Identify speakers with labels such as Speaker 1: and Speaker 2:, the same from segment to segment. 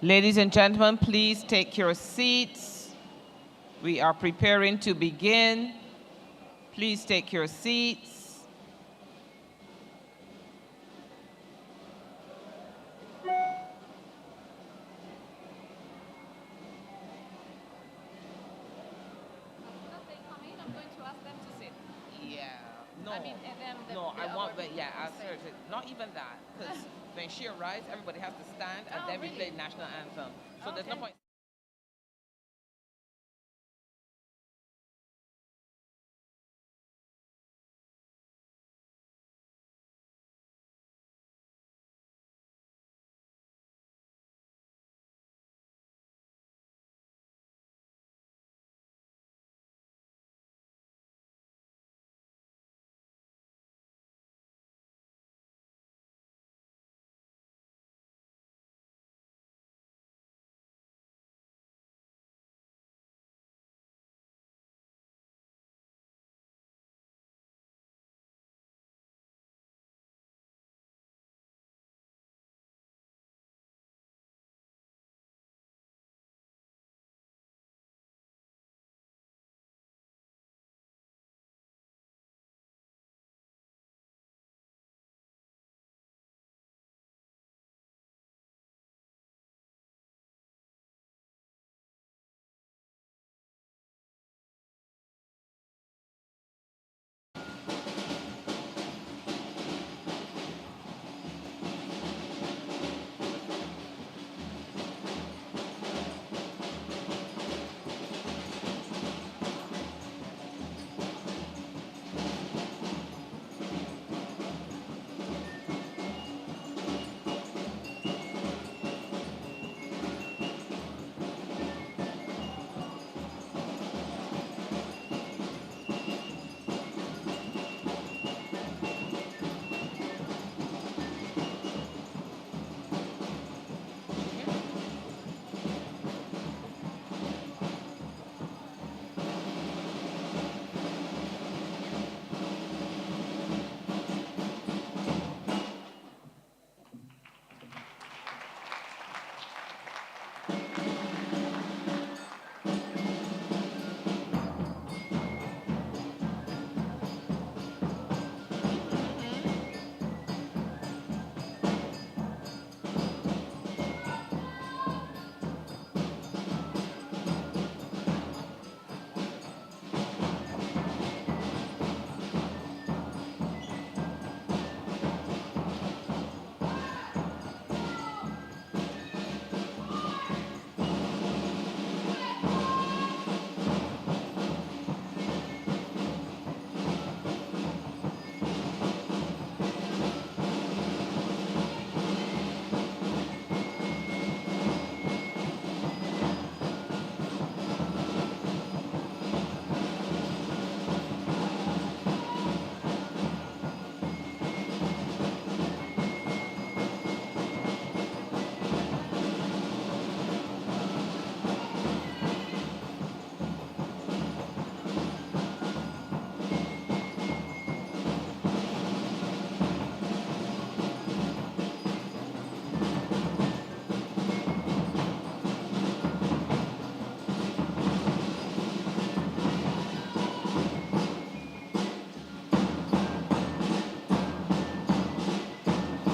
Speaker 1: Ladies and gentlemen, please take your seats. We are preparing to begin. Please take your seats. Not even that, because when she arrives, everybody has to stand, and then we play national anthem. So there's no point.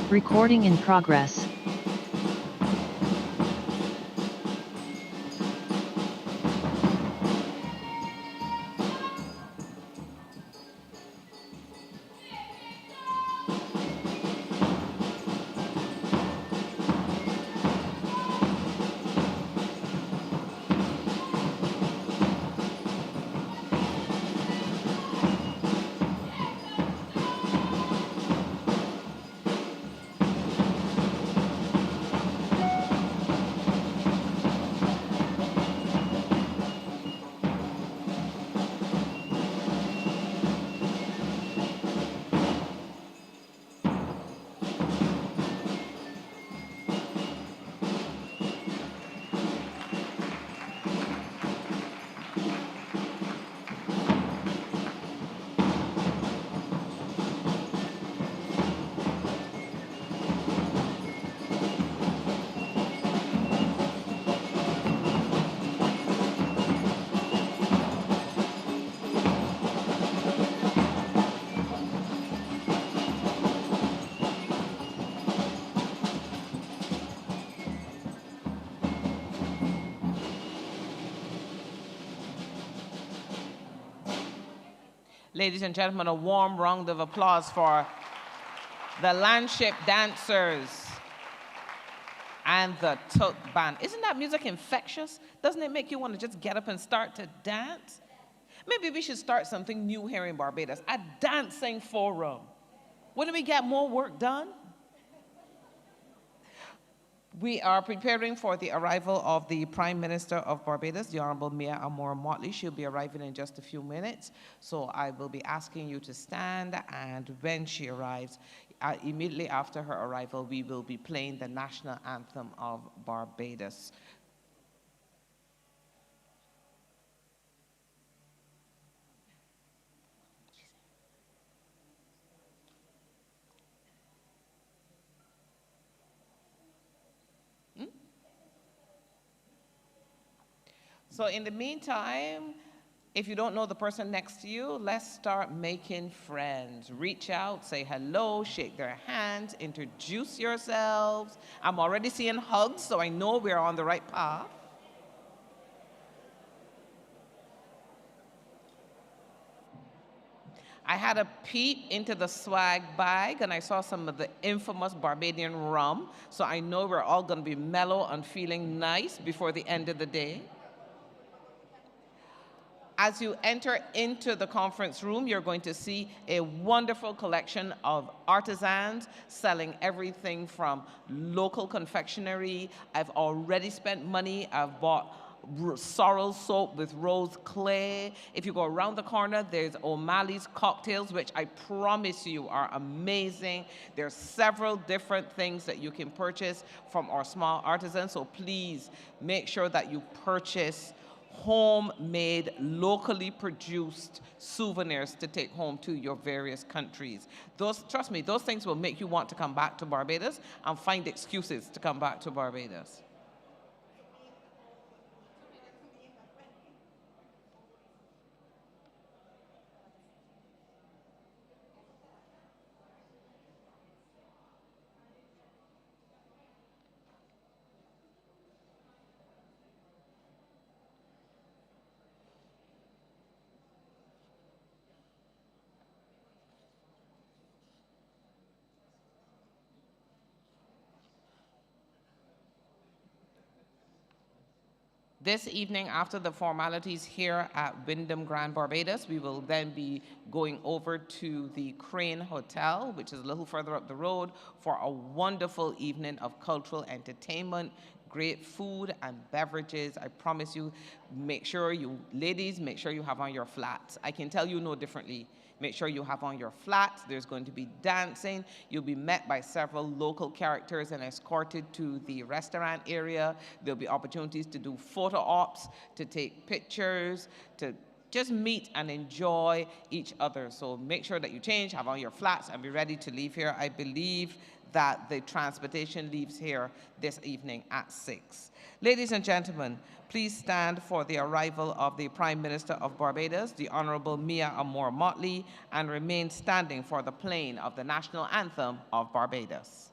Speaker 2: Recording in progress.
Speaker 1: Ladies and gentlemen, a warm round of applause for the Landship dancers and the Took band. Isn't that music infectious? Doesn't it make you want to just get up and start to dance? Maybe we should start something new here in Barbados, a dancing forum. Wouldn't we get more work done? We are preparing for the arrival of the Prime Minister of Barbados, the Honorable Mia Amor Motley. She'll be arriving in just a few minutes, so I will be asking you to stand, and when she arrives, immediately after her arrival, we will be playing the national anthem of Barbados. So in the meantime, if you don't know the person next to you, let's start making friends. Reach out, say hello, shake their hands, introduce yourselves. I'm already seeing hugs, so I know we're on the right path. I had a peep into the swag bag, and I saw some of the infamous Barbadian rum, so I know we're all going to be mellow and feeling nice before the end of the day. As you enter into the conference room, you're going to see a wonderful collection of artisans selling everything from local confectionery. I've already spent money. I've bought sorrel soap with rose clay. If you go around the corner, there's O'Malley's cocktails, which I promise you are amazing. There's several different things that you can purchase from our small artisans, so please make sure that you purchase homemade, locally produced souvenirs to take home to your various countries. Trust me, those things will make you want to come back to Barbados and find excuses to come back to Barbados. This evening, after the formalities here at Wyndham Grand Barbados, we will then be going over to the Crane Hotel, which is a little further up the road, for a wonderful evening of cultural entertainment, great food and beverages. I promise you, ladies, make sure you have on your flats. I can tell you no differently. Make sure you have on your flats. There's going to be dancing. You'll be met by several local characters and escorted to the restaurant area. There'll be opportunities to do photo ops, to take pictures, to just meet and enjoy each other. So make sure that you change, have on your flats, and be ready to leave here. I believe that the transportation leaves here this evening at 6. Ladies and gentlemen, please stand for the arrival of the Prime Minister of Barbados, the Honorable Mia Amor Motley, and remain standing for the playing of the national anthem of Barbados.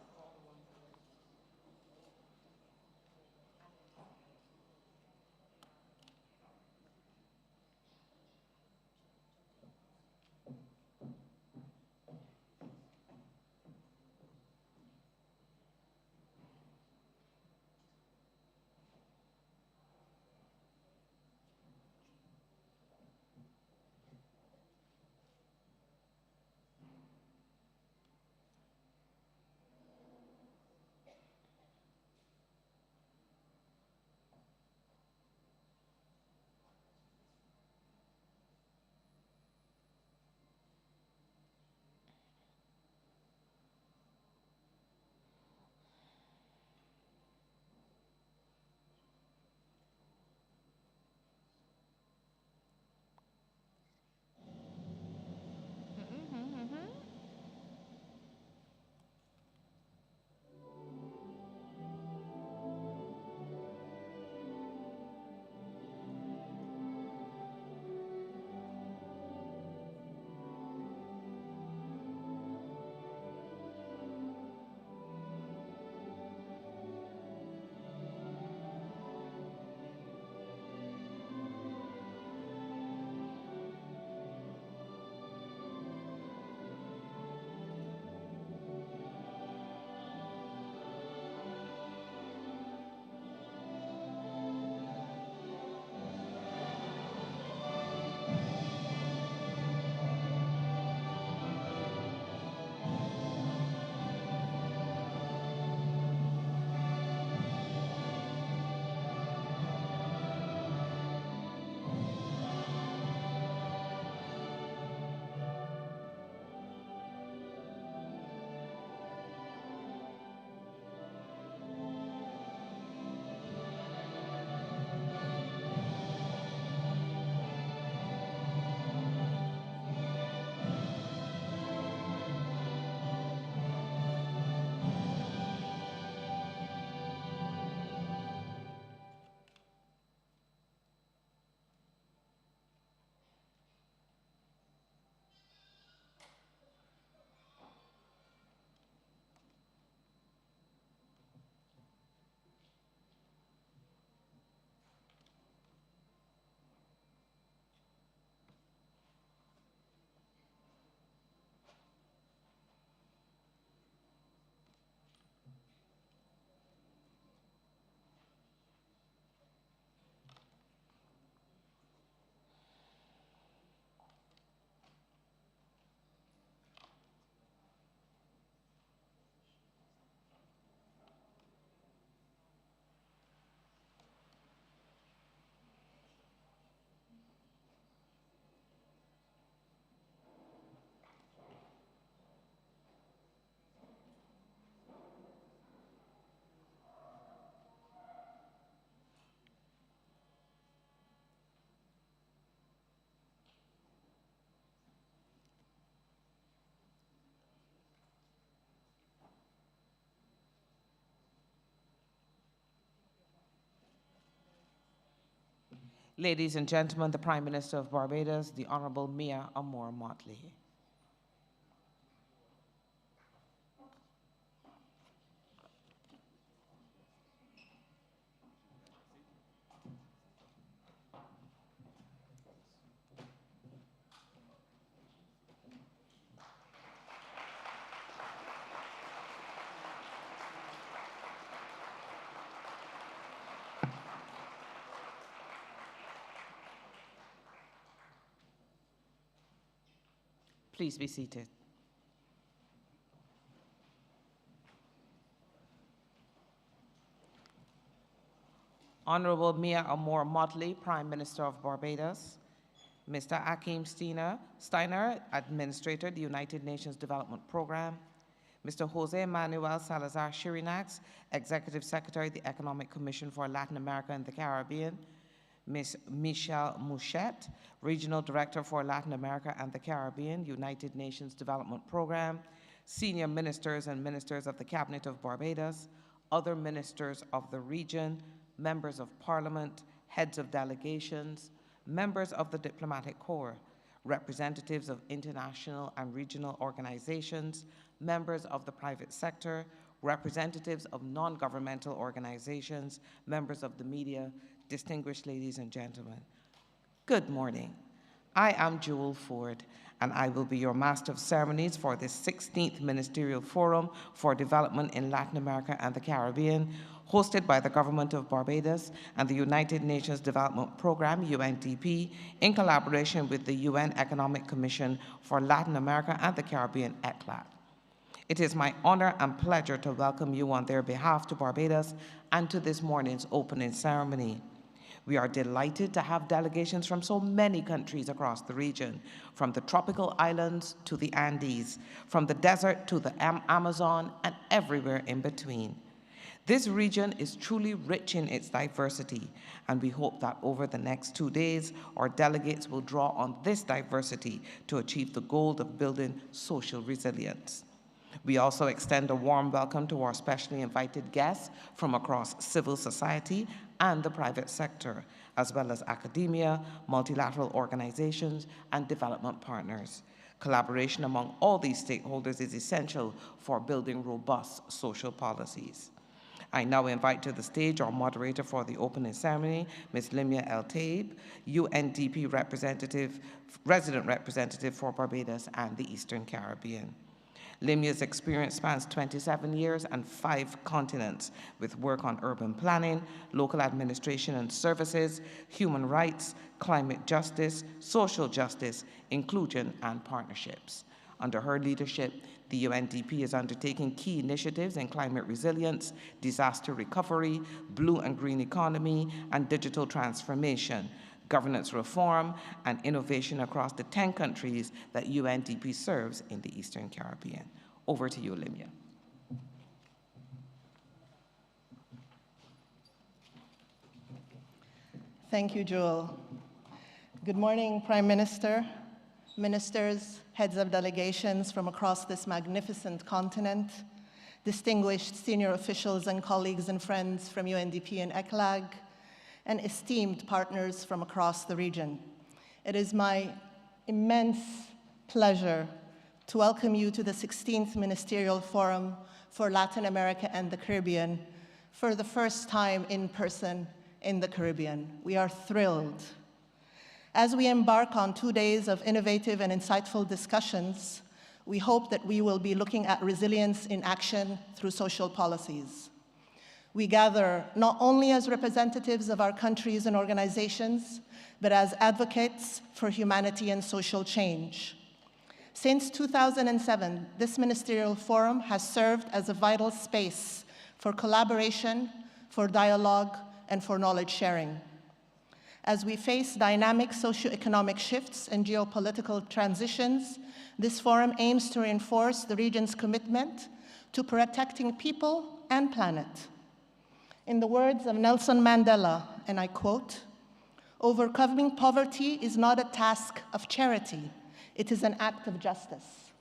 Speaker 1: Ladies and gentlemen, the Prime Minister of Barbados, the Honorable Mia Amor Motley. Please be seated. Honorable Mia Amor Motley, Prime Minister of Barbados. Mr. Akeem Steiner, Administrator, the United Nations Development Program. Mr. Jose Manuel Salazar Chirinax, Executive Secretary, the Economic Commission for Latin America and the Caribbean. Ms. Michelle Mouchette, Regional Director for Latin America and the Caribbean, United Nations Development Program, senior ministers and ministers of the Cabinet of Barbados, other ministers of the region, members of Parliament, heads of delegations, members of the Diplomatic Corps, representatives of international and regional organizations, members of the private sector, representatives of non-governmental organizations, members of the media, distinguished ladies and gentlemen, good morning. I am Jewel Ford, and I will be your Master of Ceremonies for the 16th Ministerial Forum for Development in Latin America and the Caribbean, hosted by the Government of Barbados and the United Nations Development Program, UNDP, in collaboration with the UN Economic Commission for Latin America and the Caribbean, ECLAC. It is my honor and pleasure to welcome you on their behalf to Barbados and to this morning's opening ceremony. We are delighted to have delegations from so many countries across the region, from the tropical islands to the Andes, from the desert to the Amazon, and everywhere in between. This region is truly rich in its diversity, and we hope that over the next 2 days, our delegates will draw on this diversity to achieve the goal of building social resilience. We also extend a warm welcome to our specially invited guests from across civil society and the private sector, as well as academia, multilateral organizations, and development partners. Collaboration among all these stakeholders is essential for building robust social policies. I now invite to the stage our moderator for the opening ceremony, Ms. Limia El-Taib, UNDP resident representative for Barbados and the Eastern Caribbean. Limia's experience spans 27 years and 5 continents, with work on urban planning, local administration and services, human rights, climate justice, social justice, inclusion, and partnerships. Under her leadership, the UNDP is undertaking key initiatives in climate resilience, disaster recovery, blue and green economy, and digital transformation, governance reform, and innovation across the 10 countries that UNDP serves in the Eastern Caribbean. Over to you, Limia.
Speaker 3: Thank you, Jewel. Good morning, Prime Minister, ministers, heads of delegations from across this magnificent continent, distinguished senior officials and colleagues and friends from UNDP and ECLAG, and esteemed partners from across the region. It is my immense pleasure to welcome you to the 16th Ministerial Forum for Latin America and the Caribbean for the first time in person in the Caribbean. We are thrilled. As we embark on 2 days of innovative and insightful discussions, we hope that we will be looking at resilience in action through social policies. We gather not only as representatives of our countries and organizations, but as advocates for humanity and social change. Since 2007, this ministerial forum has served as a vital space for collaboration, for dialogue, and for knowledge sharing. As we face dynamic socioeconomic shifts and geopolitical transitions, this forum aims to reinforce the region's commitment to protecting people and planet. In the words of Nelson Mandela, and I quote, "Overcoming poverty is not a task of charity, it is an act of justice.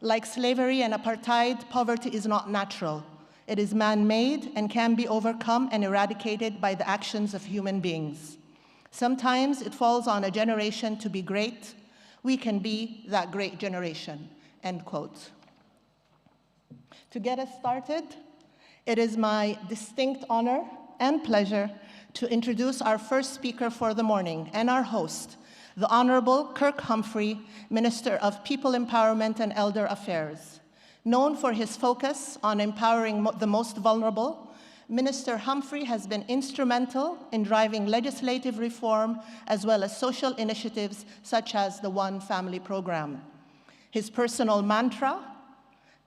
Speaker 3: Like slavery and apartheid, poverty is not natural. It is man-made and can be overcome and eradicated by the actions of human beings. Sometimes it falls on a generation to be great. We can be that great generation, end quote. To get us started, it is my distinct honor and pleasure to introduce our first speaker for the morning and our host, the Honorable Kirk Humphrey, Minister of People Empowerment and Elder Affairs. Known for his focus on empowering the most vulnerable, Minister Humphrey has been instrumental in driving legislative reform as well as social initiatives such as the One Family Program. His personal mantra,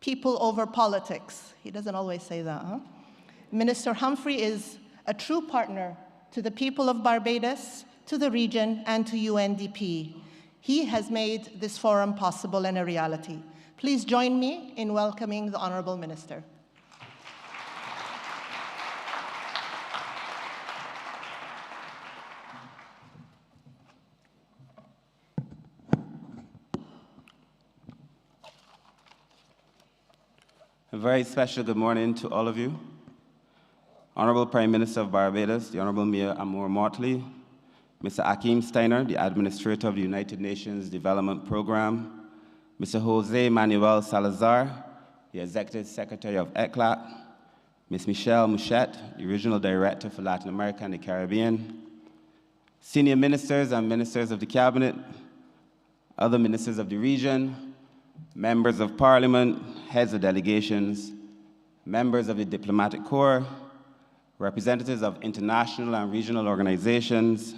Speaker 3: people over politics. He doesn't always say that, huh? Minister Humphrey is a true partner to the people of Barbados, to the region, and to UNDP. He has made this forum possible and a reality. Please join me in welcoming the Honorable Minister.
Speaker 4: A very special good morning to all of you. Honorable Prime Minister of Barbados, the Honorable Mia Amour Motley, Mr. Akeem Steiner, the Administrator of the United Nations Development Program, Mr. Jose Manuel Salazar, the Executive Secretary of ECLAC, Ms. Michelle Mouchette, the Regional Director for Latin America and the Caribbean, senior ministers and ministers of the Cabinet, other ministers of the region, members of Parliament, heads of delegations, members of the Diplomatic Corps, representatives of international and regional organizations,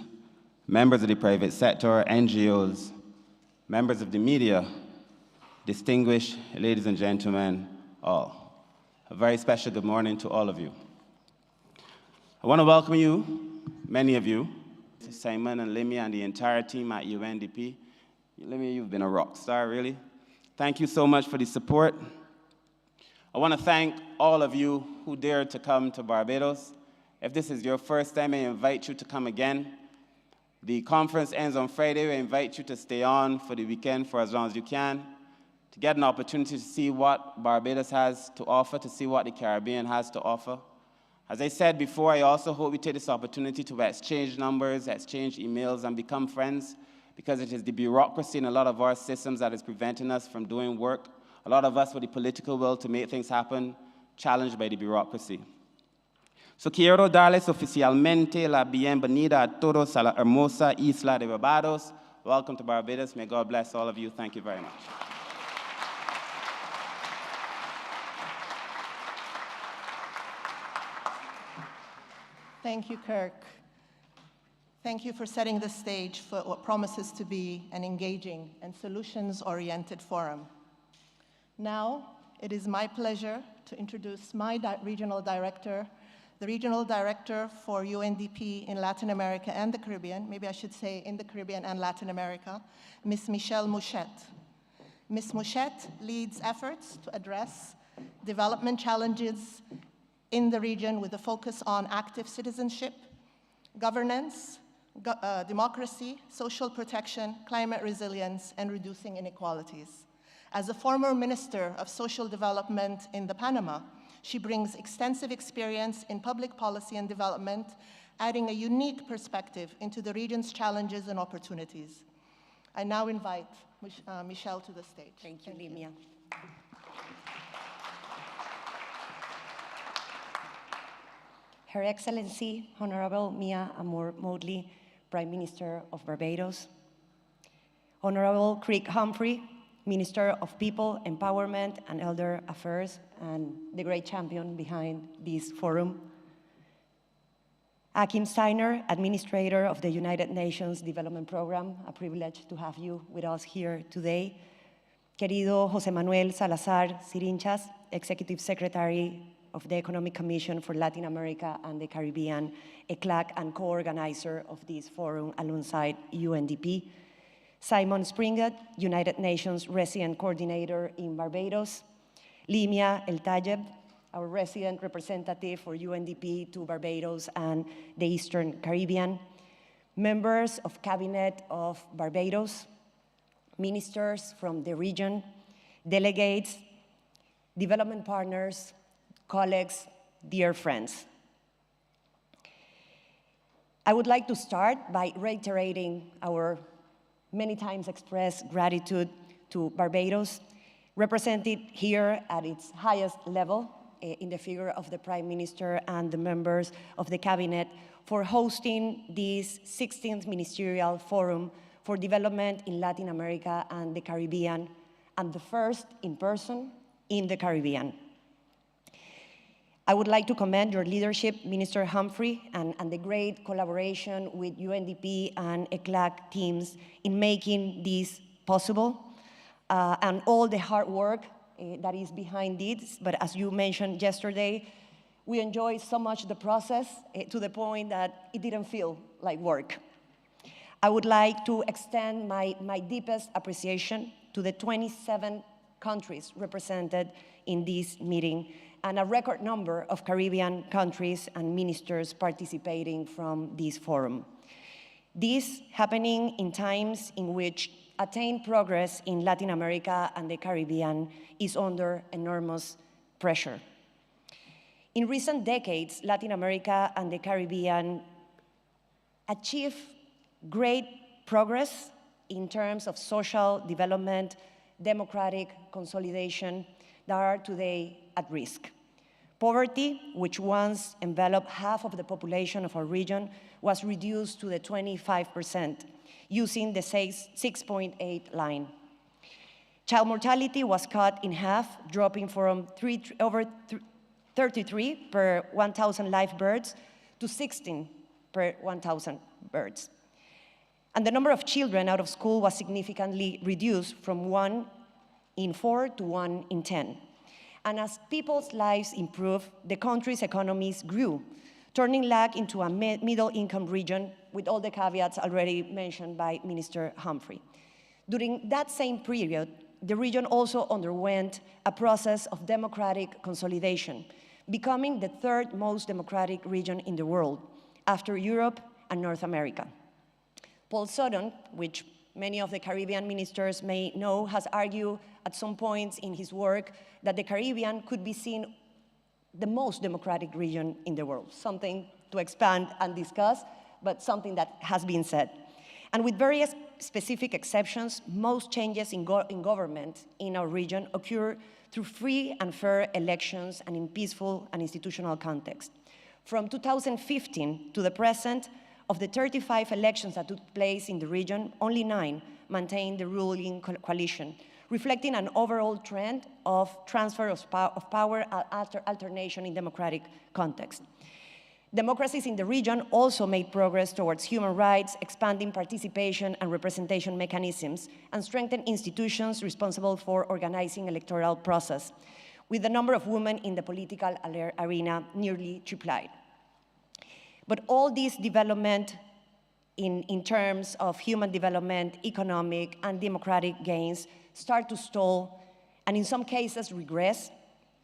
Speaker 4: members of the private sector, NGOs, members of the media, distinguished ladies and gentlemen, all. A very special good morning to all of you. I want to welcome you, many of you, Simon and Limia and the entire team at UNDP. Limia, you've been a rock star, really. Thank you so much for the support. I want to thank all of you who dared to come to Barbados. If this is your first time, I invite you to come again. The conference ends on Friday. I invite you to stay on for the weekend for as long as you can, to get an opportunity to see what Barbados has to offer, to see what the Caribbean has to offer. As I said before, I also hope we take this opportunity to exchange numbers, exchange emails, and become friends, because it is the bureaucracy in a lot of our systems that is preventing us from doing work. A lot of us with the political will to make things happen, challenged by the bureaucracy. So quiero darles oficialmente la bienvenida a todos a la hermosa isla de Barbados. Welcome to Barbados. May God bless all of you. Thank you very much.
Speaker 3: Thank you, Kirk. Thank you for setting the stage for what promises to be an engaging and solutions-oriented forum. Now, it is my pleasure to introduce my regional director, the regional director for UNDP in Latin America and the Caribbean, maybe I should say in the Caribbean and Latin America, Ms. Michelle Mouchette. Ms. Mouchette leads efforts to address development challenges in the region with a focus on active citizenship, governance, democracy, social protection, climate resilience, and reducing inequalities. As a former Minister of Social Development in the Panama, she brings extensive experience in public policy and development, adding a unique perspective into the region's challenges and opportunities. I now invite Michelle to the stage.
Speaker 5: Thank you, Limia. Her Excellency, Honorable Mia Amour Motley, Prime Minister of Barbados, Honorable Kirk Humphrey, Minister of People, Empowerment and Elder Affairs, and the great champion behind this forum, Akeem Steiner, Administrator of the United Nations Development Program, a privilege to have you with us here today, Querido Jose Manuel Salazar Sirinchas, Executive Secretary of the Economic Commission for Latin America and the Caribbean, ECLAC, and co-organizer of this forum alongside UNDP, Simon Springett, United Nations Resident Coordinator in Barbados, Limia El Tayeb, our resident representative for UNDP to Barbados and the Eastern Caribbean, members of Cabinet of Barbados, ministers from the region, delegates, development partners, colleagues, dear friends. I would like to start by reiterating our many times expressed gratitude to Barbados, represented here at its highest level in the figure of the Prime Minister and the members of the Cabinet for hosting this 16th Ministerial Forum for Development in Latin America and the Caribbean, and the first in person in the Caribbean. I would like to commend your leadership, Minister Humphrey, and the great collaboration with UNDP and ECLAC teams in making this possible, and all the hard work that is behind this. But as you mentioned yesterday, we enjoyed so much the process to the point that it didn't feel like work. I would like to extend my deepest appreciation to the 27 countries represented in this meeting, and a record number of Caribbean countries and ministers participating from this forum. This happening in times in which attained progress in Latin America and the Caribbean is under enormous pressure. In recent decades, Latin America and the Caribbean achieved great progress in terms of social development, democratic consolidation that are today at risk. Poverty, which once enveloped half of the population of our region, was reduced to the 25%, using the 6.8 line. Child mortality was cut in half, dropping from over 33 per 1,000 live births to 16 per 1,000 births. And the number of children out of school was significantly reduced from 1 in 4 to 1 in 10. And as people's lives improved, the country's economies grew, turning LAC into a middle-income region with all the caveats already mentioned by Minister Humphrey. During that same period, the region also underwent a process of democratic consolidation, becoming the third most democratic region in the world, after Europe and North America. Paul Sutton, which many of the Caribbean ministers may know, has argued at some points in his work that the Caribbean could be seen the most democratic region in the world, something to expand and discuss, but something that has been said. And with various specific exceptions, most changes in government in our region occur through free and fair elections and in peaceful and institutional context. From 2015 to the present, of the 35 elections that took place in the region, only 9 maintained the ruling coalition, reflecting an overall trend of transfer of power after alternation in democratic context. Democracies in the region also made progress towards human rights, expanding participation and representation mechanisms, and strengthened institutions responsible for organizing electoral process, with the number of women in the political arena nearly tripled. But all this development in terms of human development, economic, and democratic gains start to stall, and in some cases regress,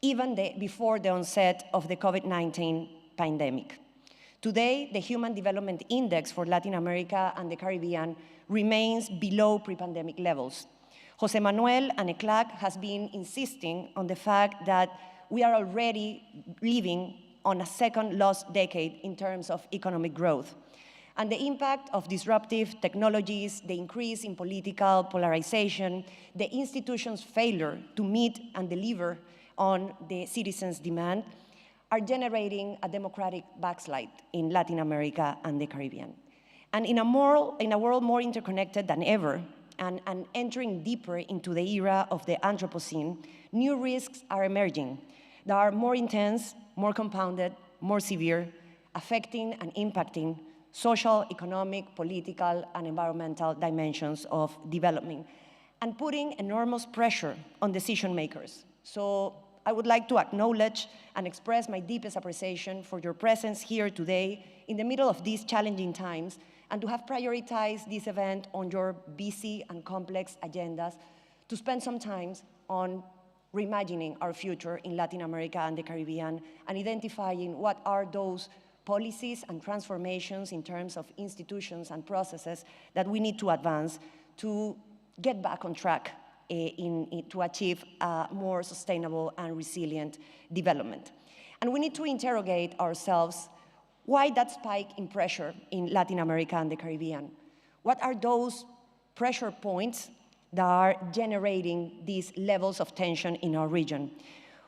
Speaker 5: even before the onset of the COVID-19 pandemic. Today, the Human Development Index for Latin America and the Caribbean remains below pre-pandemic levels. Jose Manuel and ECLAC has been insisting on the fact that we are already living on a second lost decade in terms of economic growth. And the impact of disruptive technologies, the increase in political polarization, the institutions' failure to meet and deliver on the citizens' demand are generating a democratic backslide in Latin America and the Caribbean. And in a world more interconnected than ever, and entering deeper into the era of the Anthropocene, new risks are emerging that are more intense, more compounded, more severe, affecting and impacting social, economic, political, and environmental dimensions of development, and putting enormous pressure on decision makers. So I would like to acknowledge and express my deepest appreciation for your presence here today in the middle of these challenging times, and to have prioritized this event on your busy and complex agendas, to spend some time on reimagining our future in Latin America and the Caribbean, and identifying what are those policies and transformations in terms of institutions and processes that we need to advance to get back on track to achieve a more sustainable and resilient development. And we need to interrogate ourselves Why that spike in pressure in Latin America and the Caribbean? What are those pressure points that are generating these levels of tension in our region?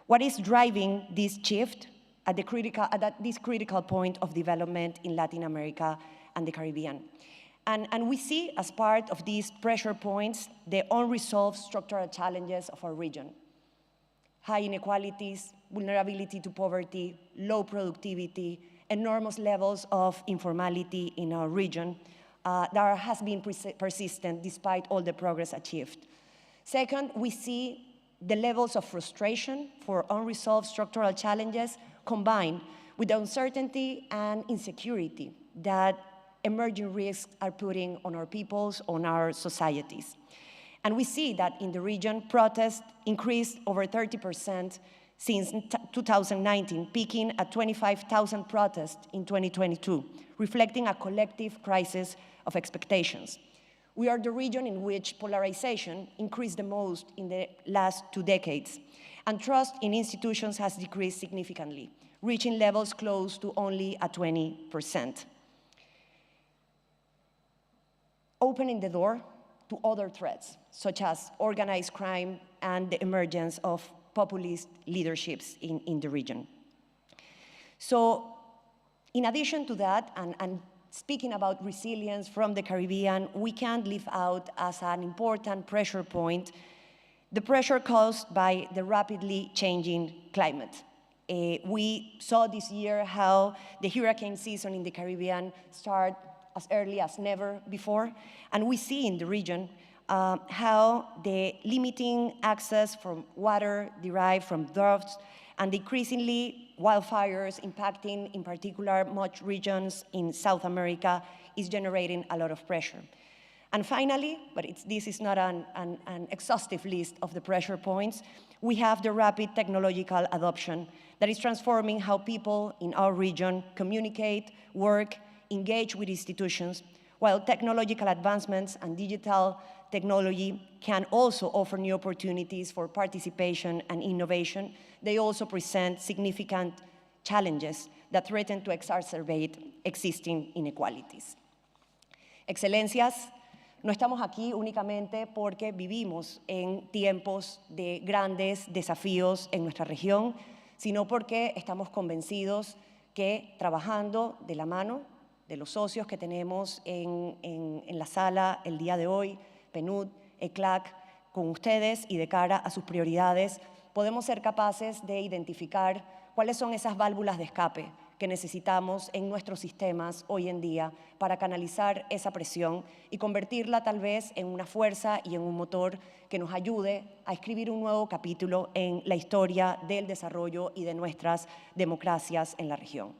Speaker 5: What is driving this shift at this critical point of development in Latin America and the Caribbean? And we see as part of these pressure points the unresolved structural challenges of our region. High inequalities, vulnerability to poverty, low productivity, enormous levels of informality in our region that has been persistent despite all the progress achieved. Second, we see the levels of frustration for unresolved structural challenges combined with the uncertainty and insecurity that emerging risks are putting on our peoples, on our societies. And we see that in the region, protests increased over 30% since 2019, peaking at 25,000 protests in 2022, reflecting a collective crisis of expectations. We are the region in which polarization increased the most in the last 2 decades, and trust in institutions has decreased significantly, reaching levels close to only at 20%. Opening the door to other threats, such as organized crime and the emergence of populist leaderships in the region. So, in addition to that, and speaking about resilience from the Caribbean, we can't leave out as an important pressure point the pressure caused by the rapidly changing climate. We saw this year how the hurricane season in the Caribbean started as early as never before, and we see in the region how the limiting access from water derived from droughts and increasingly wildfires impacting, in particular, much regions in South America is generating a lot of pressure. And finally, but this is not an exhaustive list of the pressure points, we have the rapid technological adoption that is transforming how people in our region communicate, work, engage with institutions, while technological advancements and digital technology can also offer new opportunities for participation and innovation. They also present significant challenges that threaten to exacerbate existing inequalities. Excelencias, no estamos aquí únicamente porque vivimos en tiempos de grandes desafíos en nuestra región, sino porque estamos convencidos que trabajando de la mano de los socios que tenemos en la sala el día de hoy, PNUD, ECLAC, con ustedes y de cara a sus prioridades, podemos ser capaces de identificar cuáles son esas válvulas de escape que necesitamos en nuestros sistemas hoy en día para canalizar esa presión y convertirla tal vez en una fuerza y en un motor que nos ayude a escribir un nuevo capítulo en la historia del desarrollo y de nuestras democracias en la región.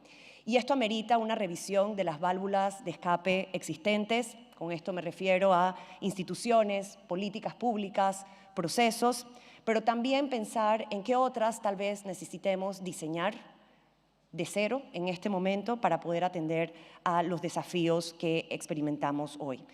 Speaker 5: Y esto amerita una revisión de las válvulas de escape existentes. Con esto me refiero a instituciones, políticas públicas, procesos, pero también pensar en qué otras tal vez necesitemos diseñar de cero en este momento para poder atender a los desafíos que experimentamos hoy.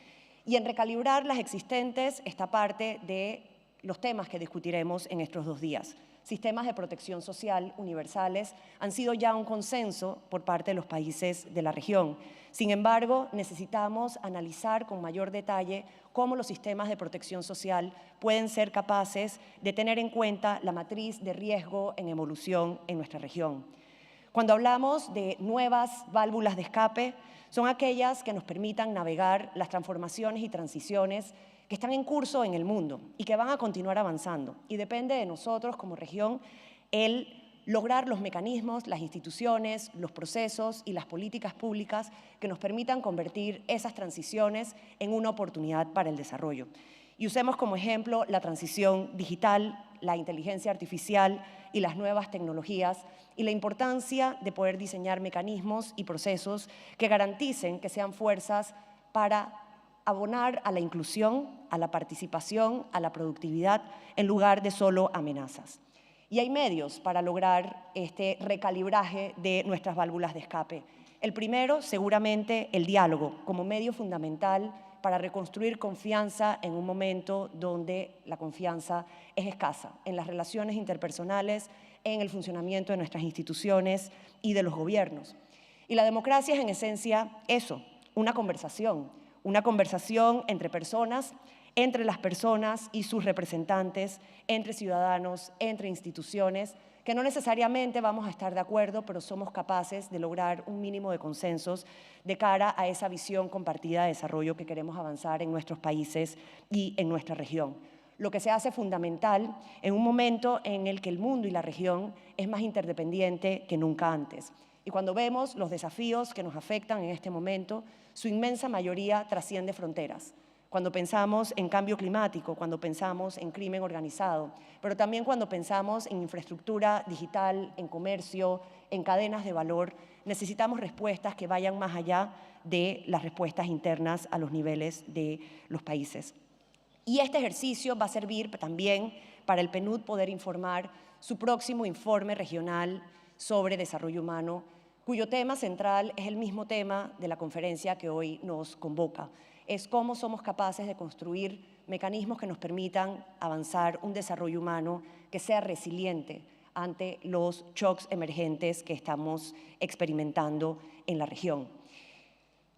Speaker 5: Y en recalibrar las existentes está parte de los temas que discutiremos en estos 2 días. Sistemas de protección social universales han sido ya un consenso por parte de los países de la región. Sin embargo, necesitamos analizar con mayor detalle cómo los sistemas de protección social pueden ser capaces de tener en cuenta la matriz de riesgo en evolución en nuestra región. Cuando hablamos de nuevas válvulas de escape, son aquellas que nos permitan navegar las transformaciones y transiciones que están en curso en el mundo y que van a continuar avanzando. Y depende de nosotros como región el lograr los mecanismos, las instituciones, los procesos y las políticas públicas que nos permitan convertir esas transiciones en una oportunidad para el desarrollo. Y usemos como ejemplo la transición digital, la inteligencia artificial y las nuevas tecnologías y la importancia de poder diseñar mecanismos y procesos que garanticen que sean fuerzas para abonar a la inclusión, a la participación, a la productividad, en lugar de solo amenazas. Y hay medios para lograr este recalibraje de nuestras válvulas de escape. El primero, seguramente, el diálogo, como medio fundamental para reconstruir confianza en un momento donde la confianza es escasa, en las relaciones interpersonales, en el funcionamiento de nuestras instituciones y de los gobiernos. Y la democracia es en esencia eso, una conversación entre personas, entre las personas y sus representantes, entre ciudadanos, entre instituciones, que no necesariamente vamos a estar de acuerdo, pero somos capaces de lograr un mínimo de consensos de cara a esa visión compartida de desarrollo que queremos avanzar en nuestros países y en nuestra región. Lo que se hace fundamental en un momento en el que el mundo y la región es más interdependiente que nunca antes. Y cuando vemos los desafíos que nos afectan en este momento, su inmensa mayoría trasciende fronteras. Cuando pensamos en cambio climático, cuando pensamos en crimen organizado, pero también cuando pensamos en infraestructura digital, en comercio, en cadenas de valor, necesitamos respuestas que vayan más allá de las respuestas internas a los niveles de los países. Y este ejercicio va a servir también para el PNUD poder informar su próximo informe regional sobre desarrollo humano, cuyo tema central es el mismo tema de la conferencia que hoy nos convoca. Es cómo somos capaces de construir mecanismos que nos permitan avanzar un desarrollo humano que sea resiliente ante los shocks emergentes que estamos experimentando en la región.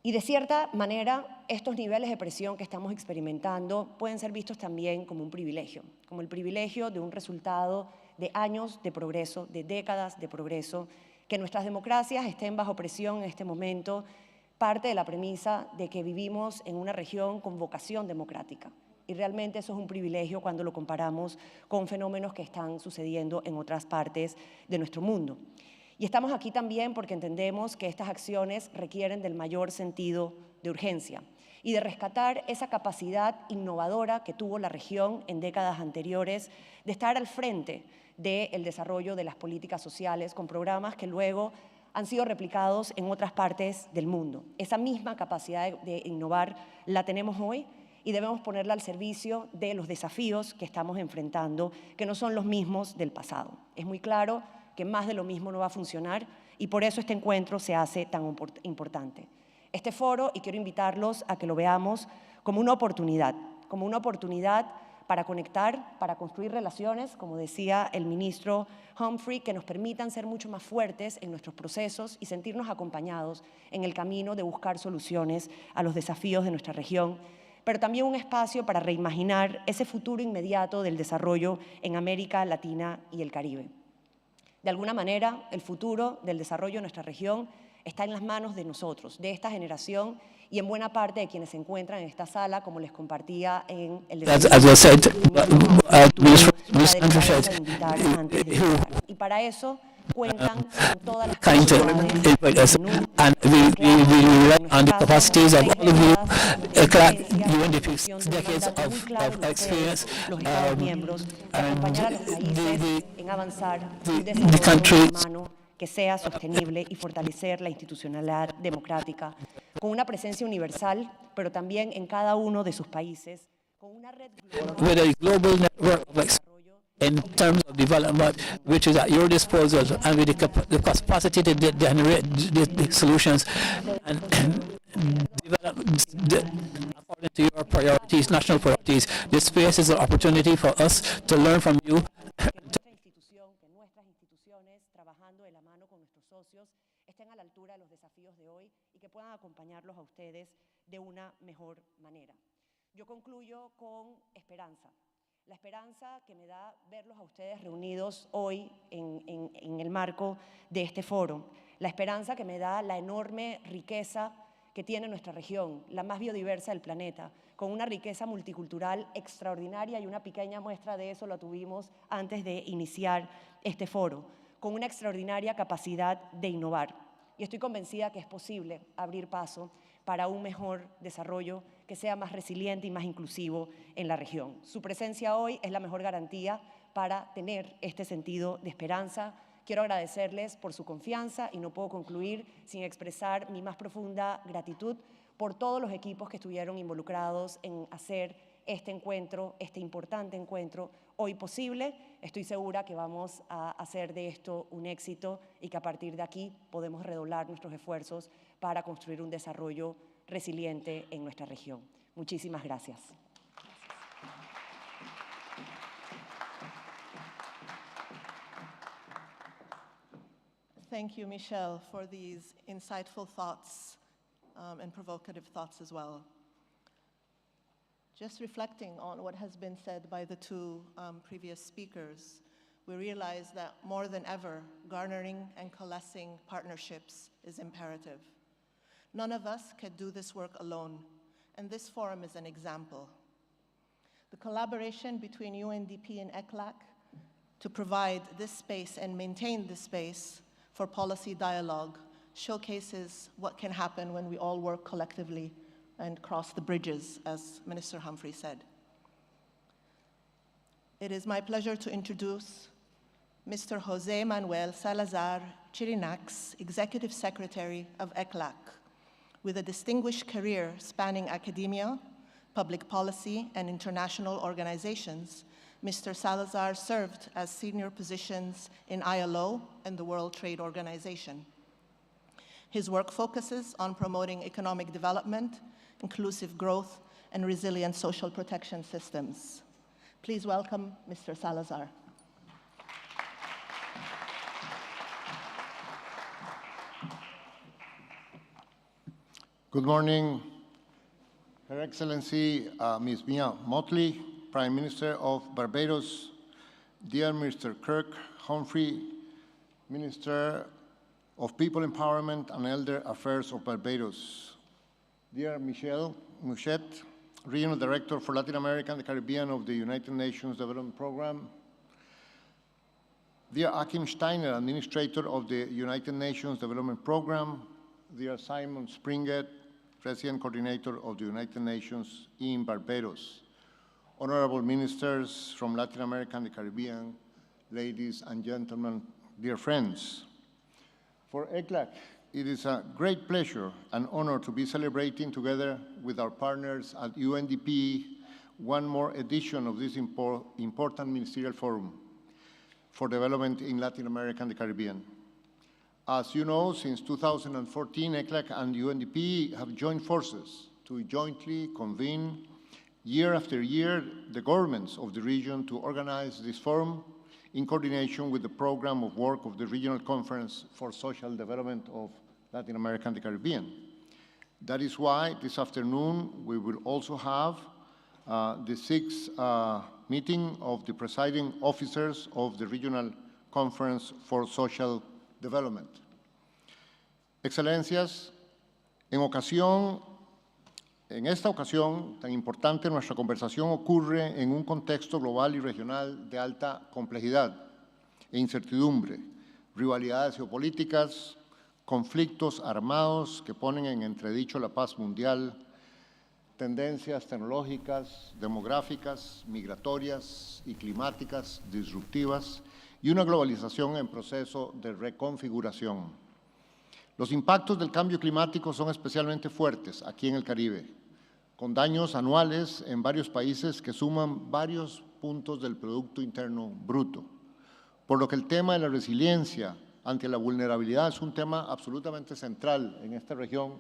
Speaker 5: Y de cierta manera, estos niveles de presión que estamos experimentando pueden ser vistos también como un privilegio, como el privilegio de un resultado de años de progreso, de décadas de progreso. Que nuestras democracias estén bajo presión en este momento parte de la premisa de que vivimos en una región con vocación democrática. Y realmente eso es un privilegio cuando lo comparamos con fenómenos que están sucediendo en otras partes de nuestro mundo. Y estamos aquí también porque entendemos que estas acciones requieren del mayor sentido de urgencia y de rescatar esa capacidad innovadora que tuvo la región en décadas anteriores de estar al frente del desarrollo de las políticas sociales con programas que luego han sido replicados en otras partes del mundo. Esa misma capacidad de innovar la tenemos hoy y debemos ponerla al servicio de los desafíos que estamos enfrentando, que no son los mismos del pasado. Es muy claro que más de lo mismo no va a funcionar y por eso este encuentro se hace tan importante. Este foro, y quiero invitarlos a que lo veamos como una oportunidad para conectar, para construir relaciones, como decía el ministro Humphrey, que nos permitan ser mucho más fuertes en nuestros procesos y sentirnos acompañados en el camino de buscar soluciones a los desafíos de nuestra región, pero también un espacio para reimaginar ese futuro inmediato del desarrollo en América Latina y el Caribe. De alguna manera, el futuro del desarrollo de nuestra región está en las manos de nosotros, de esta generación, y en buena parte de quienes se encuentran en esta sala, como les compartía en el y para eso cuentan con todas las capacidades
Speaker 6: and we rely on the capacities of all of you, decades of experience, the countries
Speaker 5: que sea sostenible y fortalecer la institucionalidad democrática, con una presencia universal, pero también en cada uno de sus países, con una red
Speaker 6: with a global network of in terms of development, which is at your disposal, and with the capacity to generate the solutions and develop according to your priorities, national priorities. This space is an opportunity for us to learn from you.
Speaker 5: Nuestras instituciones, trabajando de la mano con nuestros socios, estén a la altura de los desafíos de hoy y que puedan acompañarlos a ustedes de una mejor manera. Yo concluyo con esperanza. La esperanza que me da verlos a ustedes reunidos hoy en el marco de este foro. La esperanza que me da la enorme riqueza que tiene nuestra región, la más biodiversa del planeta, con una riqueza multicultural extraordinaria, y una pequeña muestra de eso la tuvimos antes de iniciar este foro, con una extraordinaria capacidad de innovar. Y estoy convencida que es posible abrir paso para un mejor desarrollo que sea más resiliente y más inclusivo en la región. Su presencia hoy es la mejor garantía para tener este sentido de esperanza. Quiero agradecerles por su confianza y no puedo concluir sin expresar mi más profunda gratitud por todos los equipos que estuvieron involucrados en hacer este encuentro, este importante encuentro, hoy posible. Estoy segura que vamos a hacer de esto un éxito y que a partir de aquí podemos redoblar nuestros esfuerzos para construir un desarrollo resiliente en nuestra región. Muchísimas gracias.
Speaker 3: Thank you, Michelle, for these insightful thoughts and provocative thoughts as well. Just reflecting on what has been said by the two previous speakers, we realize that more than ever, garnering and coalescing partnerships is imperative. None of us can do this work alone, and this forum is an example. The collaboration between UNDP and ECLAC to provide this space and maintain this space for policy dialogue showcases what can happen when we all work collectively and cross the bridges, as Minister Humphrey said. It is my pleasure to introduce Mr. Jose Manuel Salazar Chirinax, Executive Secretary of ECLAC, with a distinguished career spanning academia, public policy, and international organizations. Mr. Salazar served as senior positions in ILO and the World Trade Organization. His work focuses on promoting economic development, inclusive growth, and resilient social protection systems. Please welcome Mr. Salazar.
Speaker 7: Good morning, Her Excellency Ms. Mia Mottley, Prime Minister of Barbados, dear Mr. Kirk Humphrey, Minister of People Empowerment and Elder Affairs of Barbados, dear Michelle Mouchette, Regional Director for Latin America and the Caribbean of the United Nations Development Program, dear Achim Steiner, Administrator of the United Nations Development Program, dear Simon Springett, President Coordinator of the United Nations in Barbados, honorable ministers from Latin America and the Caribbean, ladies and gentlemen, dear friends. For ECLAC, it is a great pleasure and honor to be celebrating together with our partners at UNDP one more edition of this important ministerial forum for development in Latin America and the Caribbean. As you know, since 2014, ECLAC and UNDP have joined forces to jointly convene year after year the governments of the region to organize this forum in coordination with the program of work of the Regional Conference for Social Development of Latin America and the Caribbean. That is why this afternoon we will also have the sixth meeting of the presiding officers of the Regional Conference for Social Development. Excelencias, en esta ocasión tan importante, nuestra conversación ocurre en un contexto global y regional de alta complejidad e incertidumbre, rivalidades geopolíticas, conflictos armados que ponen en entredicho la paz mundial, tendencias tecnológicas, demográficas, migratorias y climáticas disruptivas y una globalización en proceso de reconfiguración. Los impactos del cambio climático son especialmente fuertes aquí en el Caribe, con daños anuales en varios países que suman varios puntos del Producto Interno Bruto, por lo que el tema de la resiliencia ante la vulnerabilidad es un tema absolutamente central en esta región,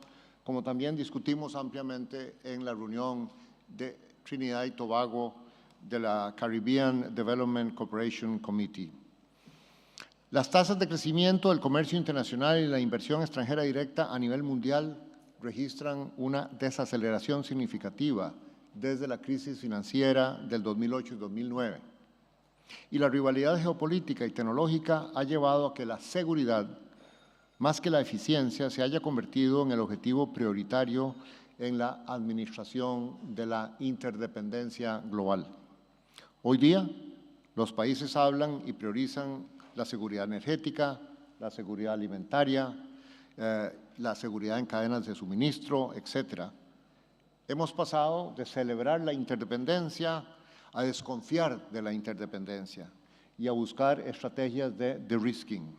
Speaker 7: como también discutimos ampliamente en la reunión de Trinidad y Tobago de la Caribbean Development Cooperation Committee. Las tasas de crecimiento del comercio internacional y la inversión extranjera directa a nivel mundial registran una desaceleración significativa desde la crisis financiera del 2008 y 2009. Y la rivalidad geopolítica y tecnológica ha llevado a que la seguridad, más que la eficiencia, se haya convertido en el objetivo prioritario en la administración de la interdependencia global. Hoy día, los países hablan y priorizan la seguridad energética, la seguridad alimentaria, la seguridad en cadenas de suministro, etc. Hemos pasado de celebrar la interdependencia a desconfiar de la interdependencia y a buscar estrategias de de-risking.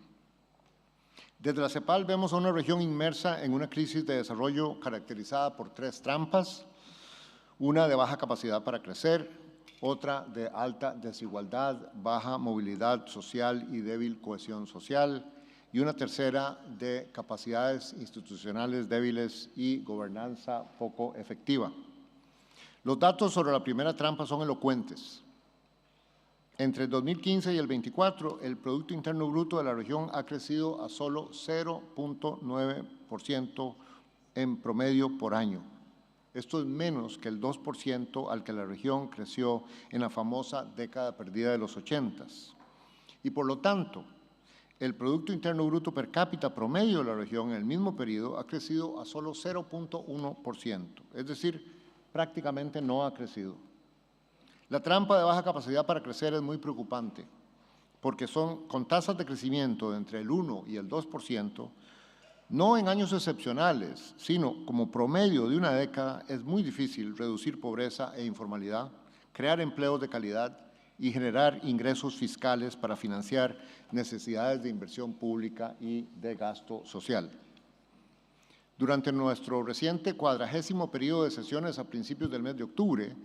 Speaker 7: Desde la CEPAL vemos a una región inmersa en una crisis de desarrollo caracterizada por tres trampas: una de baja capacidad para crecer, otra de alta desigualdad, baja movilidad social y débil cohesión social, y una tercera de capacidades institucionales débiles y gobernanza poco efectiva. Los datos sobre la primera trampa son elocuentes. Entre el 2015 y el 24, el Producto Interno Bruto de la región ha crecido a solo 0.9% en promedio por año. Esto es menos que el 2% al que la región creció en la famosa década perdida de los 80s. Y por lo tanto, el Producto Interno Bruto per cápita promedio de la región en el mismo periodo ha crecido a solo 0.1%, es decir, prácticamente no ha crecido. La trampa de baja capacidad para crecer es muy preocupante, porque son con tasas de crecimiento de entre el 1 y el 2%, no en años excepcionales, sino como promedio de una década, es muy difícil reducir pobreza e informalidad, crear empleos de calidad y generar ingresos fiscales para financiar necesidades de inversión pública y de gasto social. Durante nuestro reciente 40º periodo de sesiones a principios del mes de octubre,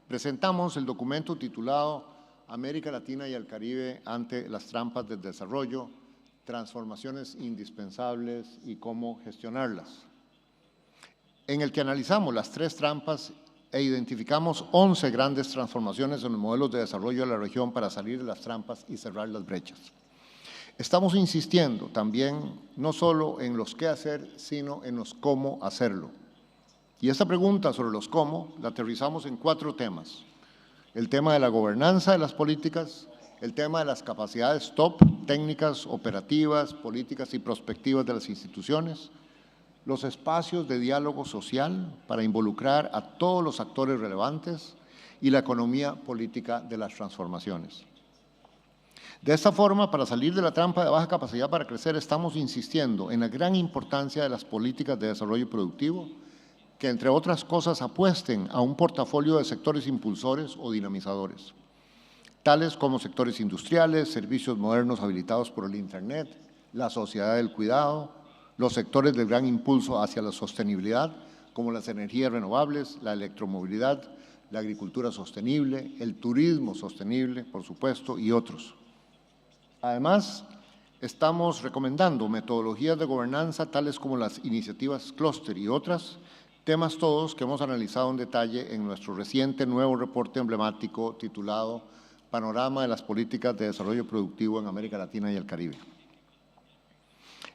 Speaker 7: presentamos el documento titulado América Latina y el Caribe ante las trampas del desarrollo, transformaciones indispensables y cómo gestionarlas, en el que analizamos las 3 trampas e identificamos 11 grandes transformaciones en los modelos de desarrollo de la región para salir de las trampas y cerrar las brechas. Estamos insistiendo también no solo en los qué hacer, sino en los cómo hacerlo. Y esta pregunta sobre los cómo la aterrizamos en 4 temas. El tema de la gobernanza de las políticas, el tema de las capacidades top, técnicas, operativas, políticas y prospectivas de las instituciones, los espacios de diálogo social para involucrar a todos los actores relevantes y la economía política de las transformaciones. De esta forma, para salir de la trampa de baja capacidad para crecer, estamos insistiendo en la gran importancia de las políticas de desarrollo productivo, que entre otras cosas apuesten a un portafolio de sectores impulsores o dinamizadores, tales como sectores industriales, servicios modernos habilitados por el Internet, la sociedad del cuidado, los sectores del gran impulso hacia la sostenibilidad, como las energías renovables, la electromovilidad, la agricultura sostenible, el turismo sostenible, por supuesto, y otros. Además, estamos recomendando metodologías de gobernanza tales como las iniciativas clúster y otras, temas todos que hemos analizado en detalle en nuestro reciente nuevo reporte emblemático titulado Panorama de las políticas de desarrollo productivo en América Latina y el Caribe.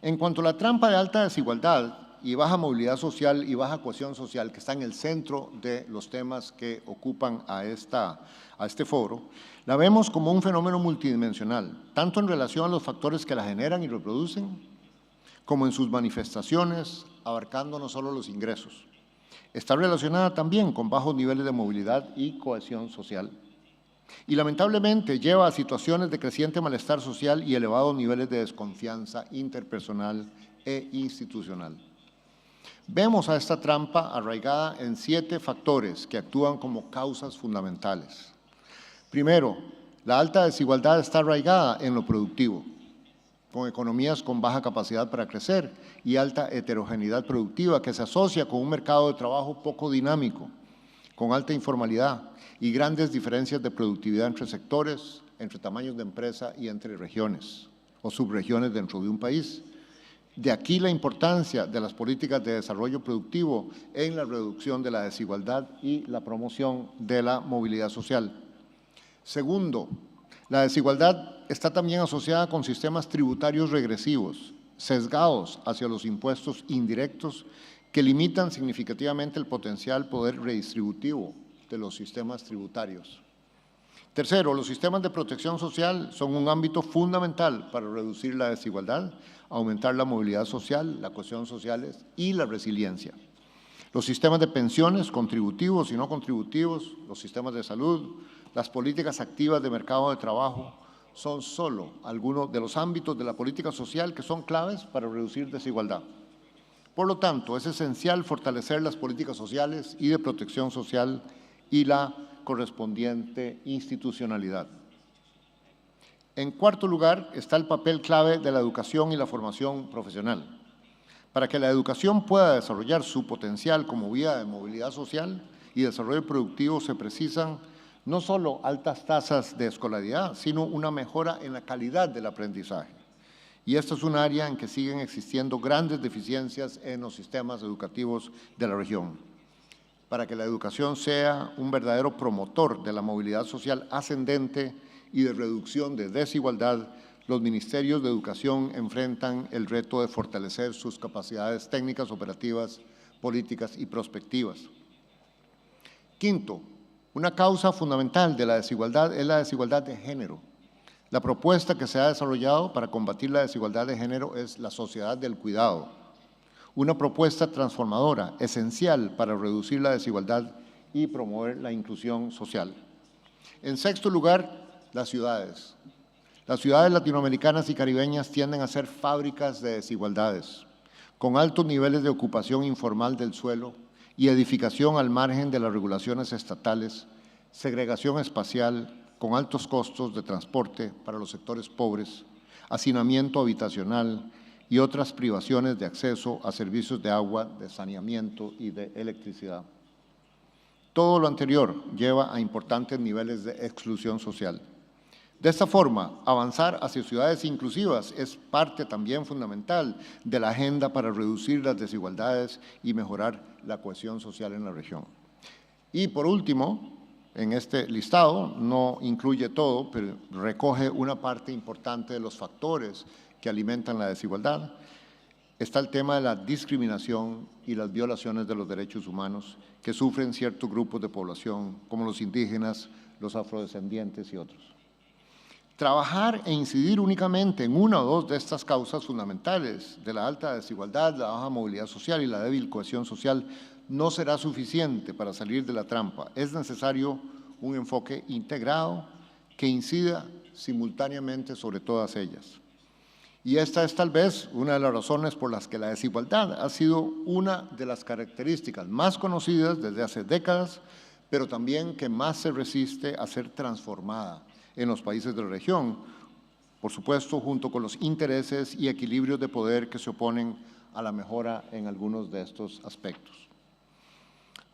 Speaker 7: En cuanto a la trampa de alta desigualdad y baja movilidad social y baja cohesión social, que está en el centro de los temas que ocupan a este foro, la vemos como un fenómeno multidimensional, tanto en relación a los factores que la generan y reproducen, como en sus manifestaciones, abarcando no solo los ingresos. Está relacionada también con bajos niveles de movilidad y cohesión social. Y lamentablemente lleva a situaciones de creciente malestar social y elevados niveles de desconfianza interpersonal e institucional. Vemos a esta trampa arraigada en 7 factores que actúan como causas fundamentales. Primero, la alta desigualdad está arraigada en lo productivo, con economías con baja capacidad para crecer y alta heterogeneidad productiva que se asocia con un mercado de trabajo poco dinámico, con alta informalidad y grandes diferencias de productividad entre sectores, entre tamaños de empresa y entre regiones o subregiones dentro de un país. De aquí la importancia de las políticas de desarrollo productivo en la reducción de la desigualdad y la promoción de la movilidad social. Segundo, la desigualdad está también asociada con sistemas tributarios regresivos, sesgados hacia los impuestos indirectos que limitan significativamente el potencial poder redistributivo de los sistemas tributarios. Tercero, los sistemas de protección social son un ámbito fundamental para reducir la desigualdad, aumentar la movilidad social, la cohesión social y la resiliencia. Los sistemas de pensiones contributivos y no contributivos, los sistemas de salud, las políticas activas de mercado de trabajo son solo algunos de los ámbitos de la política social que son claves para reducir desigualdad. Por lo tanto, es esencial fortalecer las políticas sociales y de protección social y la correspondiente institucionalidad. En cuarto lugar, está el papel clave de la educación y la formación profesional. Para que la educación pueda desarrollar su potencial como vía de movilidad social y desarrollo productivo se precisan no solo altas tasas de escolaridad, sino una mejora en la calidad del aprendizaje. Y esta es un área en que siguen existiendo grandes deficiencias en los sistemas educativos de la región. Para que la educación sea un verdadero promotor de la movilidad social ascendente y de reducción de desigualdad, los ministerios de educación enfrentan el reto de fortalecer sus capacidades técnicas, operativas, políticas y prospectivas. Quinto, una causa fundamental de la desigualdad es la desigualdad de género. La propuesta que se ha desarrollado para combatir la desigualdad de género es la sociedad del cuidado, una propuesta transformadora, esencial para reducir la desigualdad y promover la inclusión social. En sexto lugar, las ciudades. Las ciudades latinoamericanas y caribeñas tienden a ser fábricas de desigualdades, con altos niveles de ocupación informal del suelo y edificación al margen de las regulaciones estatales, segregación espacial, con altos costos de transporte para los sectores pobres, hacinamiento habitacional y otras privaciones de acceso a servicios de agua, de saneamiento y de electricidad. Todo lo anterior lleva a importantes niveles de exclusión social. De esta forma, avanzar hacia ciudades inclusivas es parte también fundamental de la agenda para reducir las desigualdades y mejorar la cohesión social en la región. Y por último, en este listado, no incluye todo, pero recoge una parte importante de los factores que alimentan la desigualdad. Está el tema de la discriminación y las violaciones de los derechos humanos que sufren ciertos grupos de población, como los indígenas, los afrodescendientes y otros. Trabajar e incidir únicamente en una o dos de estas causas fundamentales de la alta desigualdad, la baja movilidad social y la débil cohesión social no será suficiente para salir de la trampa. Es necesario un enfoque integrado que incida simultáneamente sobre todas ellas. Y esta es tal vez una de las razones por las que la desigualdad ha sido una de las características más conocidas desde hace décadas, pero también que más se resiste a ser transformada en los países de la región, por supuesto, junto con los intereses y equilibrios de poder que se oponen a la mejora en algunos de estos aspectos.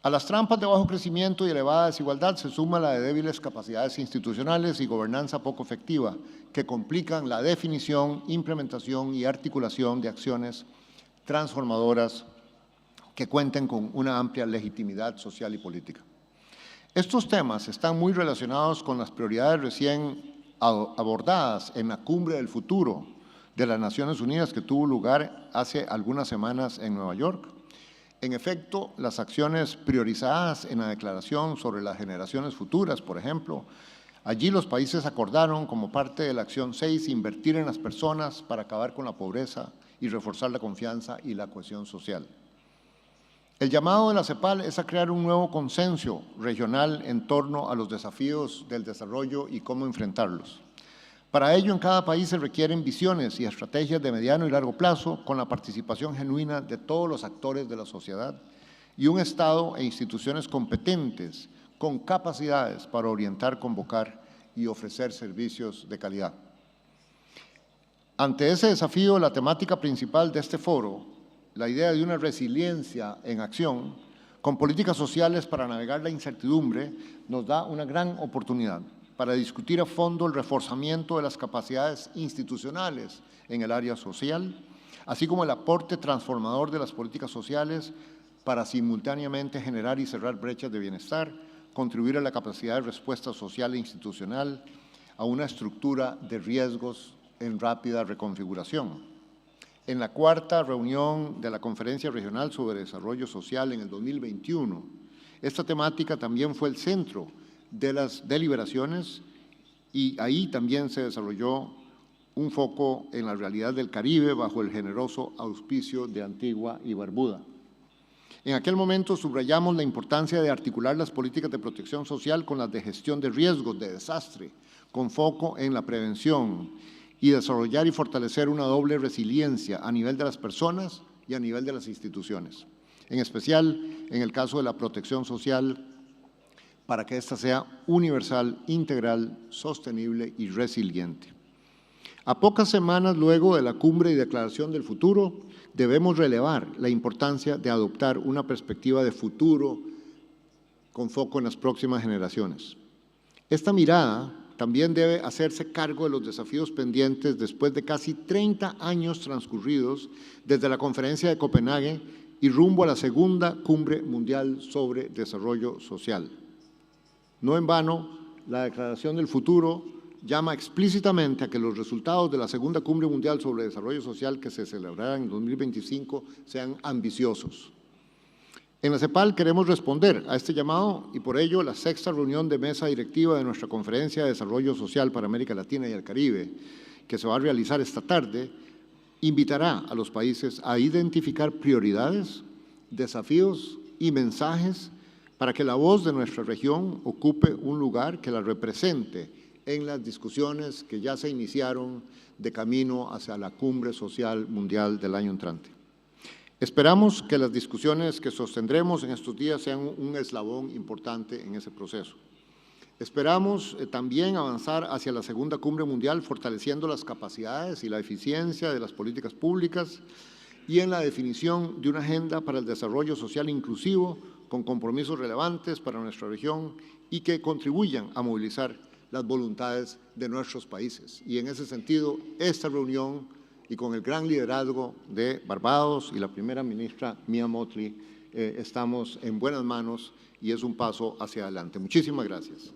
Speaker 7: A las trampas de bajo crecimiento y elevada desigualdad se suma la de débiles capacidades institucionales y gobernanza poco efectiva, que complican la definición, implementación y articulación de acciones transformadoras que cuenten con una amplia legitimidad social y política. Estos temas están muy relacionados con las prioridades recién abordadas en la Cumbre del Futuro de las Naciones Unidas que tuvo lugar hace algunas semanas en Nueva York. En efecto, las acciones priorizadas en la Declaración sobre las generaciones futuras, por ejemplo, allí los países acordaron como parte de la Acción 6 invertir en las personas para acabar con la pobreza y reforzar la confianza y la cohesión social. El llamado de la CEPAL es a crear un nuevo consenso regional en torno a los desafíos del desarrollo y cómo enfrentarlos. Para ello, en cada país se requieren visiones y estrategias de mediano y largo plazo con la participación genuina de todos los actores de la sociedad y un Estado e instituciones competentes con capacidades para orientar, convocar y ofrecer servicios de calidad. Ante ese desafío, la temática principal de este foro, la idea de una resiliencia en acción, con políticas sociales para navegar la incertidumbre, nos da una gran oportunidad para discutir a fondo el reforzamiento de las capacidades institucionales en el área social, así como el aporte transformador de las políticas sociales para simultáneamente generar y cerrar brechas de bienestar, contribuir a la capacidad de respuesta social e institucional, a una estructura de riesgos en rápida reconfiguración. En la cuarta reunión de la Conferencia Regional sobre Desarrollo Social en el 2021, esta temática también fue el centro de las deliberaciones y ahí también se desarrolló un foco en la realidad del Caribe bajo el generoso auspicio de Antigua y Barbuda. En aquel momento subrayamos la importancia de articular las políticas de protección social con las de gestión de riesgos de desastre, con foco en la prevención y desarrollar y fortalecer una doble resiliencia a nivel de las personas y a nivel de las instituciones, en especial en el caso de la protección social, para que ésta sea universal, integral, sostenible y resiliente. A pocas semanas luego de la Cumbre y Declaración del Futuro, debemos relevar la importancia de adoptar una perspectiva de futuro con foco en las próximas generaciones. Esta mirada también debe hacerse cargo de los desafíos pendientes después de casi 30 años transcurridos desde la Conferencia de Copenhague y rumbo a la segunda Cumbre Mundial sobre Desarrollo Social. No en vano, la Declaración del Futuro llama explícitamente a que los resultados de la Segunda Cumbre Mundial sobre Desarrollo Social que se celebrará en 2025 sean ambiciosos. En la CEPAL queremos responder a este llamado y por ello la 6ª reunión de mesa directiva de nuestra Conferencia de Desarrollo Social para América Latina y el Caribe, que se va a realizar esta tarde, invitará a los países a identificar prioridades, desafíos y mensajes para que la voz de nuestra región ocupe un lugar que la represente en las discusiones que ya se iniciaron de camino hacia la Cumbre Social Mundial del año entrante. Esperamos que las discusiones que sostendremos en estos días sean un eslabón importante en ese proceso. Esperamos también avanzar hacia la Segunda Cumbre Mundial fortaleciendo las capacidades y la eficiencia de las políticas públicas y en la definición de una agenda para el desarrollo social inclusivo con compromisos relevantes para nuestra región y que contribuyan a movilizar las voluntades de nuestros países. Y en ese sentido, esta reunión y con el gran liderazgo de Barbados y la primera ministra Mia Mottley, estamos en buenas manos y es un paso hacia adelante. Muchísimas gracias.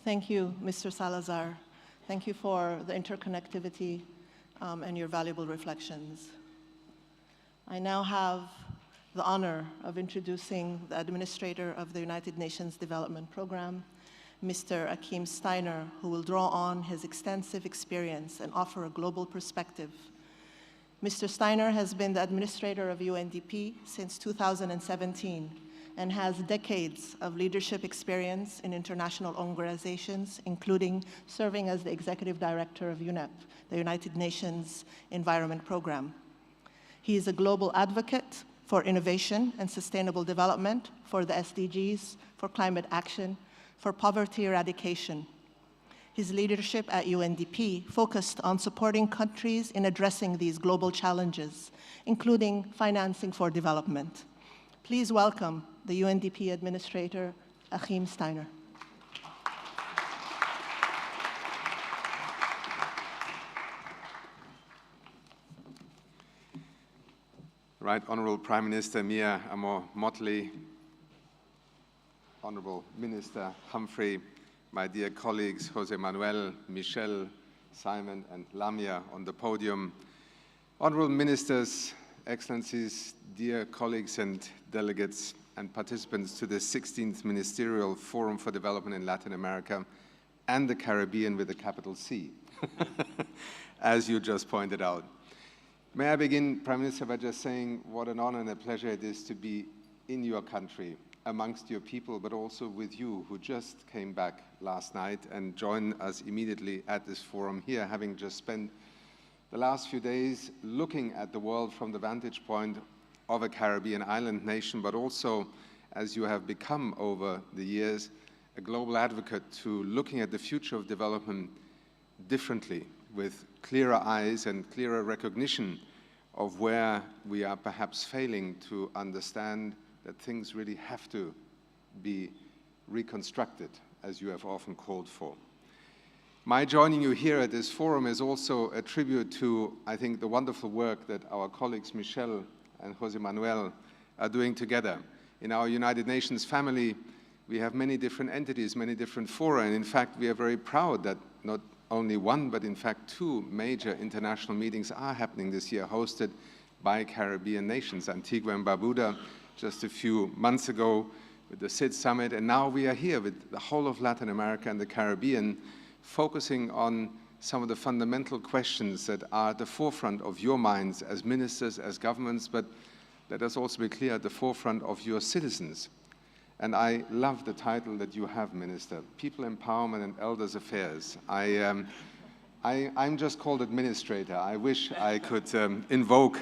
Speaker 3: Thank you, Mr. Salazar. Thank you for the interconnectivity and your valuable reflections. I now have the honor of introducing the Administrator of the United Nations Development Program, Mr. Akim Steiner, who will draw on his extensive experience and offer a global perspective. Mr. Steiner has been the Administrator of UNDP since 2017 and has decades of leadership experience in international organizations, including serving as the Executive Director of UNEP, the United Nations Environment Program. He is a global advocate for innovation and sustainable development, for the SDGs, for climate action, for poverty eradication. His leadership at UNDP focused on supporting countries in addressing these global challenges, including financing for development. Please welcome the UNDP Administrator, Akim Steiner.
Speaker 8: Right, Honorable Prime Minister Mia Amor-Mottley, Honorable Minister Humphrey, my dear colleagues Jose Manuel, Michelle, Simon, and Lamia on the podium, Honorable Ministers, Excellencies, dear colleagues and delegates and participants to the 16th Ministerial Forum for Development in Latin America and the Caribbean with a capital C, as you just pointed out. May I begin, Prime Minister, by just saying what an honor and a pleasure it is to be in your country, amongst your people, but also with you, who just came back last night and joined us immediately at this forum here, having just spent the last few days looking at the world from the vantage point of a Caribbean island nation, but also, as you have become over the years, a global advocate to looking at the future of development differently, with clearer eyes and clearer recognition of where we are perhaps failing to understand that things really have to be reconstructed, as you have often called for. My joining you here at this forum is also a tribute to, I think, the wonderful work that our colleagues Michelle and Jose Manuel are doing together. In our United Nations family, we have many different entities, many different fora, and in fact, we are very proud that not only one, but in fact 2 major international meetings are happening this year, hosted by Caribbean nations, Antigua and Barbuda just a few months ago with the SID Summit, and now we are here with the whole of Latin America and the Caribbean, focusing on some of the fundamental questions that are at the forefront of your minds as ministers, as governments, but let us also be clear, at the forefront of your citizens. And I love the title that you have, Minister, People Empowerment and Elders Affairs. I'm just called administrator. I wish I could invoke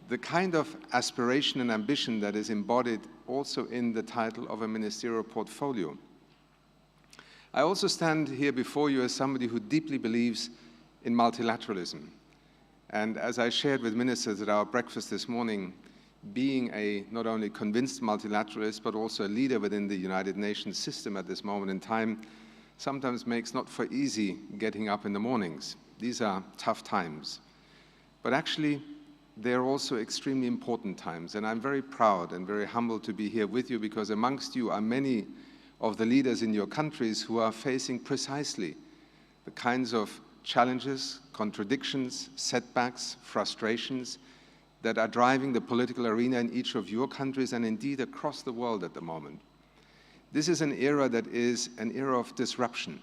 Speaker 8: the kind of aspiration and ambition that is embodied also in the title of a ministerial portfolio. I also stand here before you as somebody who deeply believes in multilateralism. And as I shared with ministers at our breakfast this morning, being a not only convinced multilateralist, but also a leader within the United Nations system at this moment in time, sometimes makes not for easy getting up in the mornings. These are tough times. But actually, they're also extremely important times. And I'm very proud and very humbled to be here with you, because amongst you are many of the leaders in your countries who are facing precisely the kinds of challenges, contradictions, setbacks, frustrations that are driving the political arena in each of your countries and indeed across the world at the moment. This is an era that is an era of disruption.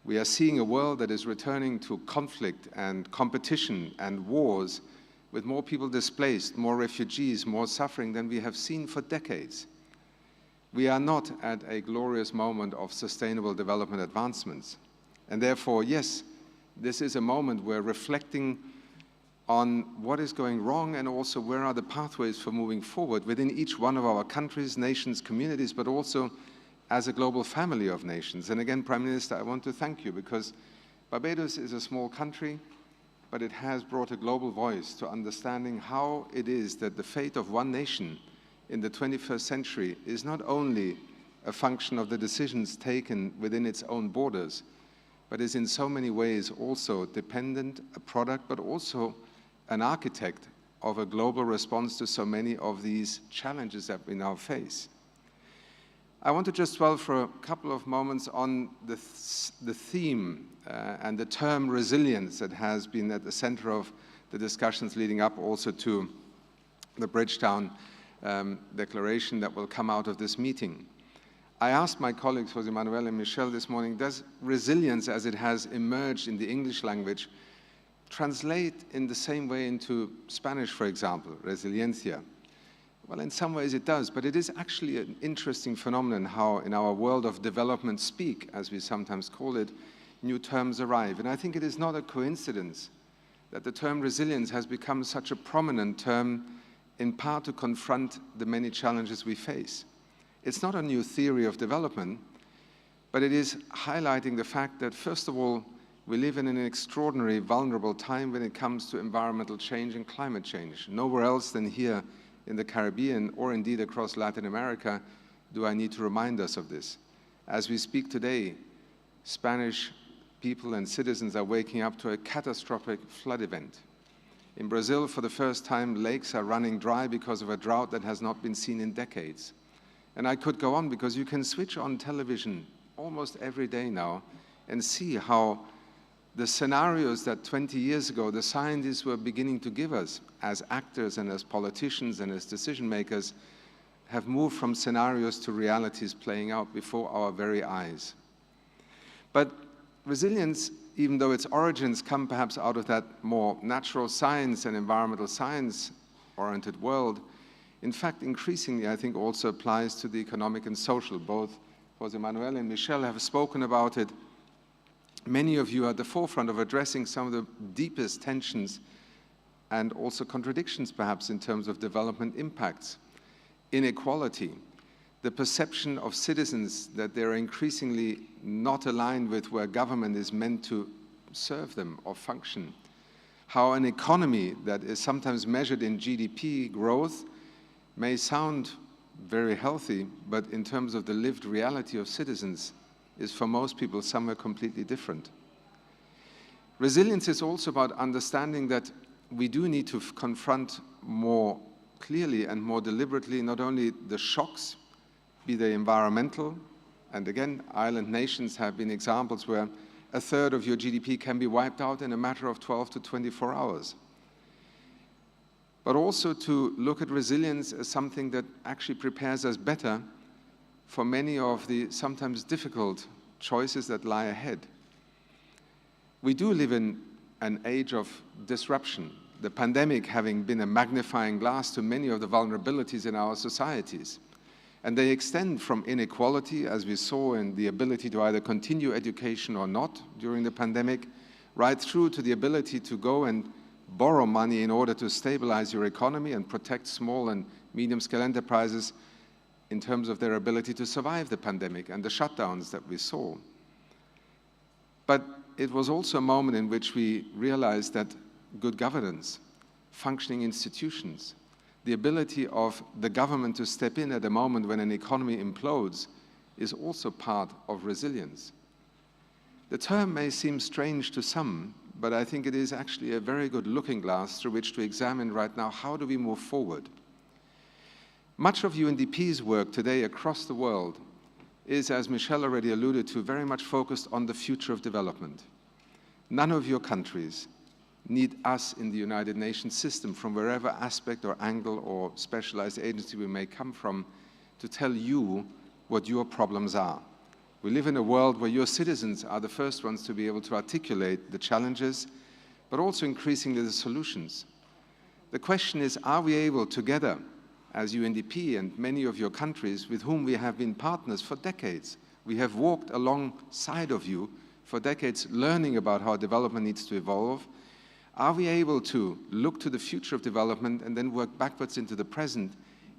Speaker 8: We are seeing a world that is returning to conflict and competition and wars, with more people displaced, more refugees, more suffering than we have seen for decades. We are not at a glorious moment of sustainable development advancements. And therefore, yes, this is a moment where reflecting on what is going wrong and also where are the pathways for moving forward within each one of our countries, nations, communities, but also as a global family of nations. And again, Prime Minister, I want to thank you, because Barbados is a small country, but it has brought a global voice to understanding how it is that the fate of one nation in the 21st century is not only a function of the decisions taken within its own borders, but is in so many ways also dependent, a product, but also an architect of a global response to so many of these challenges that we now face. I want to just dwell for a couple of moments on the theme and the term resilience that has been at the center of the discussions leading up also to the Bridgetown declaration that will come out of this meeting. I asked my colleagues, Jose Manuel and Michel, this morning, does resilience as it has emerged in the English language translate in the same way into Spanish, for example, resiliencia? Well, in some ways it does, but it is actually an interesting phenomenon how in our world of development speak, as we sometimes call it, new terms arrive. And I think it is not a coincidence that the term resilience has become such a prominent term, in part to confront the many challenges we face. It's not a new theory of development, but it is highlighting the fact that, first of all, we live in an extraordinary, vulnerable time when it comes to environmental change and climate change. Nowhere else than here in the Caribbean, or indeed across Latin America, do I need to remind us of this. As we speak today, Spanish people and citizens are waking up to a catastrophic flood event. In Brazil, for the first time, lakes are running dry because of a drought that has not been seen in decades. And I could go on, because you can switch on television almost every day now and see how the scenarios that 20 years ago the scientists were beginning to give us as actors and as politicians and as decision makers have moved from scenarios to realities playing out before our very eyes. But resilience, even though its origins come perhaps out of that more natural science and environmental science-oriented world, in fact, increasingly, I think, also applies to the economic and social. Both Jose Manuel and Michel have spoken about it. Many of you are at the forefront of addressing some of the deepest tensions and also contradictions, perhaps, in terms of development impacts. Inequality, the perception of citizens that they're increasingly not aligned with where government is meant to serve them or function. How an economy that is sometimes measured in GDP growth may sound very healthy, but in terms of the lived reality of citizens, is for most people somewhere completely different. Resilience is also about understanding that we do need to confront more clearly and more deliberately not only the shocks, be they environmental, and again, island nations have been examples where a third of your GDP can be wiped out in a matter of 12 to 24 hours. But also to look at resilience as something that actually prepares us better for many of the sometimes difficult choices that lie ahead. We do live in an age of disruption, the pandemic having been a magnifying glass to many of the vulnerabilities in our societies. And they extend from inequality, as we saw in the ability to either continue education or not during the pandemic, right through to the ability to go and borrow money in order to stabilize your economy and protect small and medium-scale enterprises in terms of their ability to survive the pandemic and the shutdowns that we saw. But it was also a moment in which we realized that good governance, functioning institutions, the ability of the government to step in at a moment when an economy implodes is also part of resilience. The term may seem strange to some, but I think it is actually a very good looking glass through which to examine right now how do we move forward. Much of UNDP's work today across the world is, as Michelle already alluded to, very much focused on the future of development. None of your countries need us in the United Nations system, from wherever aspect or angle or specialized agency we may come from, to tell you what your problems are. We live in a world where your citizens are the first ones to be able to articulate the challenges, but also increasingly the solutions. The question is, are we able together, as UNDP and many of your countries with whom we have been partners for decades, we have walked alongside of you for decades learning about how development needs to evolve, are we able to look to the future of development and then work backwards into the present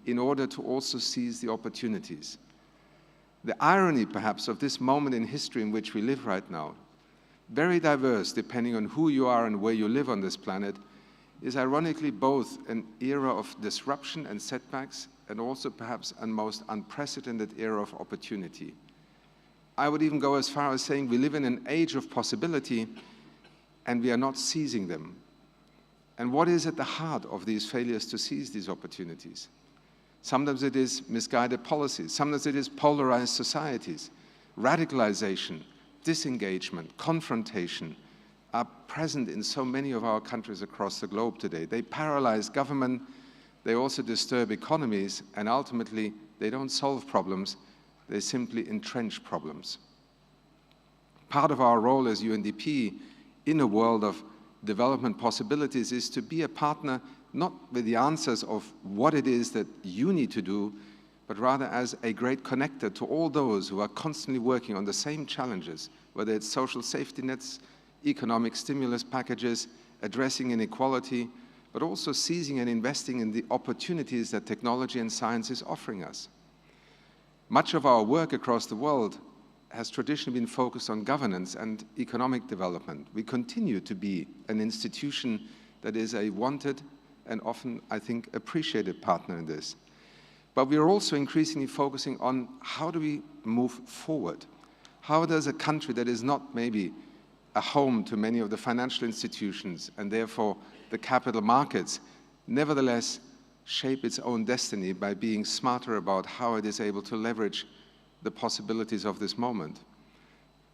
Speaker 8: in order to also seize the opportunities? The irony, perhaps, of this moment in history in which we live right now, very diverse depending on who you are and where you live on this planet, is ironically both an era of disruption and setbacks and also perhaps a most unprecedented era of opportunity. I would even go as far as saying we live in an age of possibility and we are not seizing them. And what is at the heart of these failures to seize these opportunities? Sometimes it is misguided policies, sometimes it is polarized societies. Radicalization, disengagement, confrontation are present in so many of our countries across the globe today. They paralyze government, they also disturb economies, and ultimately they don't solve problems, they simply entrench problems. Part of our role as UNDP in a world of development possibilities is to be a partner not with the answers of what it is that you need to do, but rather as a great connector to all those who are constantly working on the same challenges, whether it's social safety nets, economic stimulus packages, addressing inequality, but also seizing and investing in the opportunities that technology and science is offering us. Much of our work across the world has traditionally been focused on governance and economic development. We continue to be an institution that is a wanted and often, I think, appreciated partner in this. But we are also increasingly focusing on how do we move forward? How does a country that is not maybe a home to many of the financial institutions and therefore the capital markets, nevertheless shape its own destiny by being smarter about how it is able to leverage the possibilities of this moment?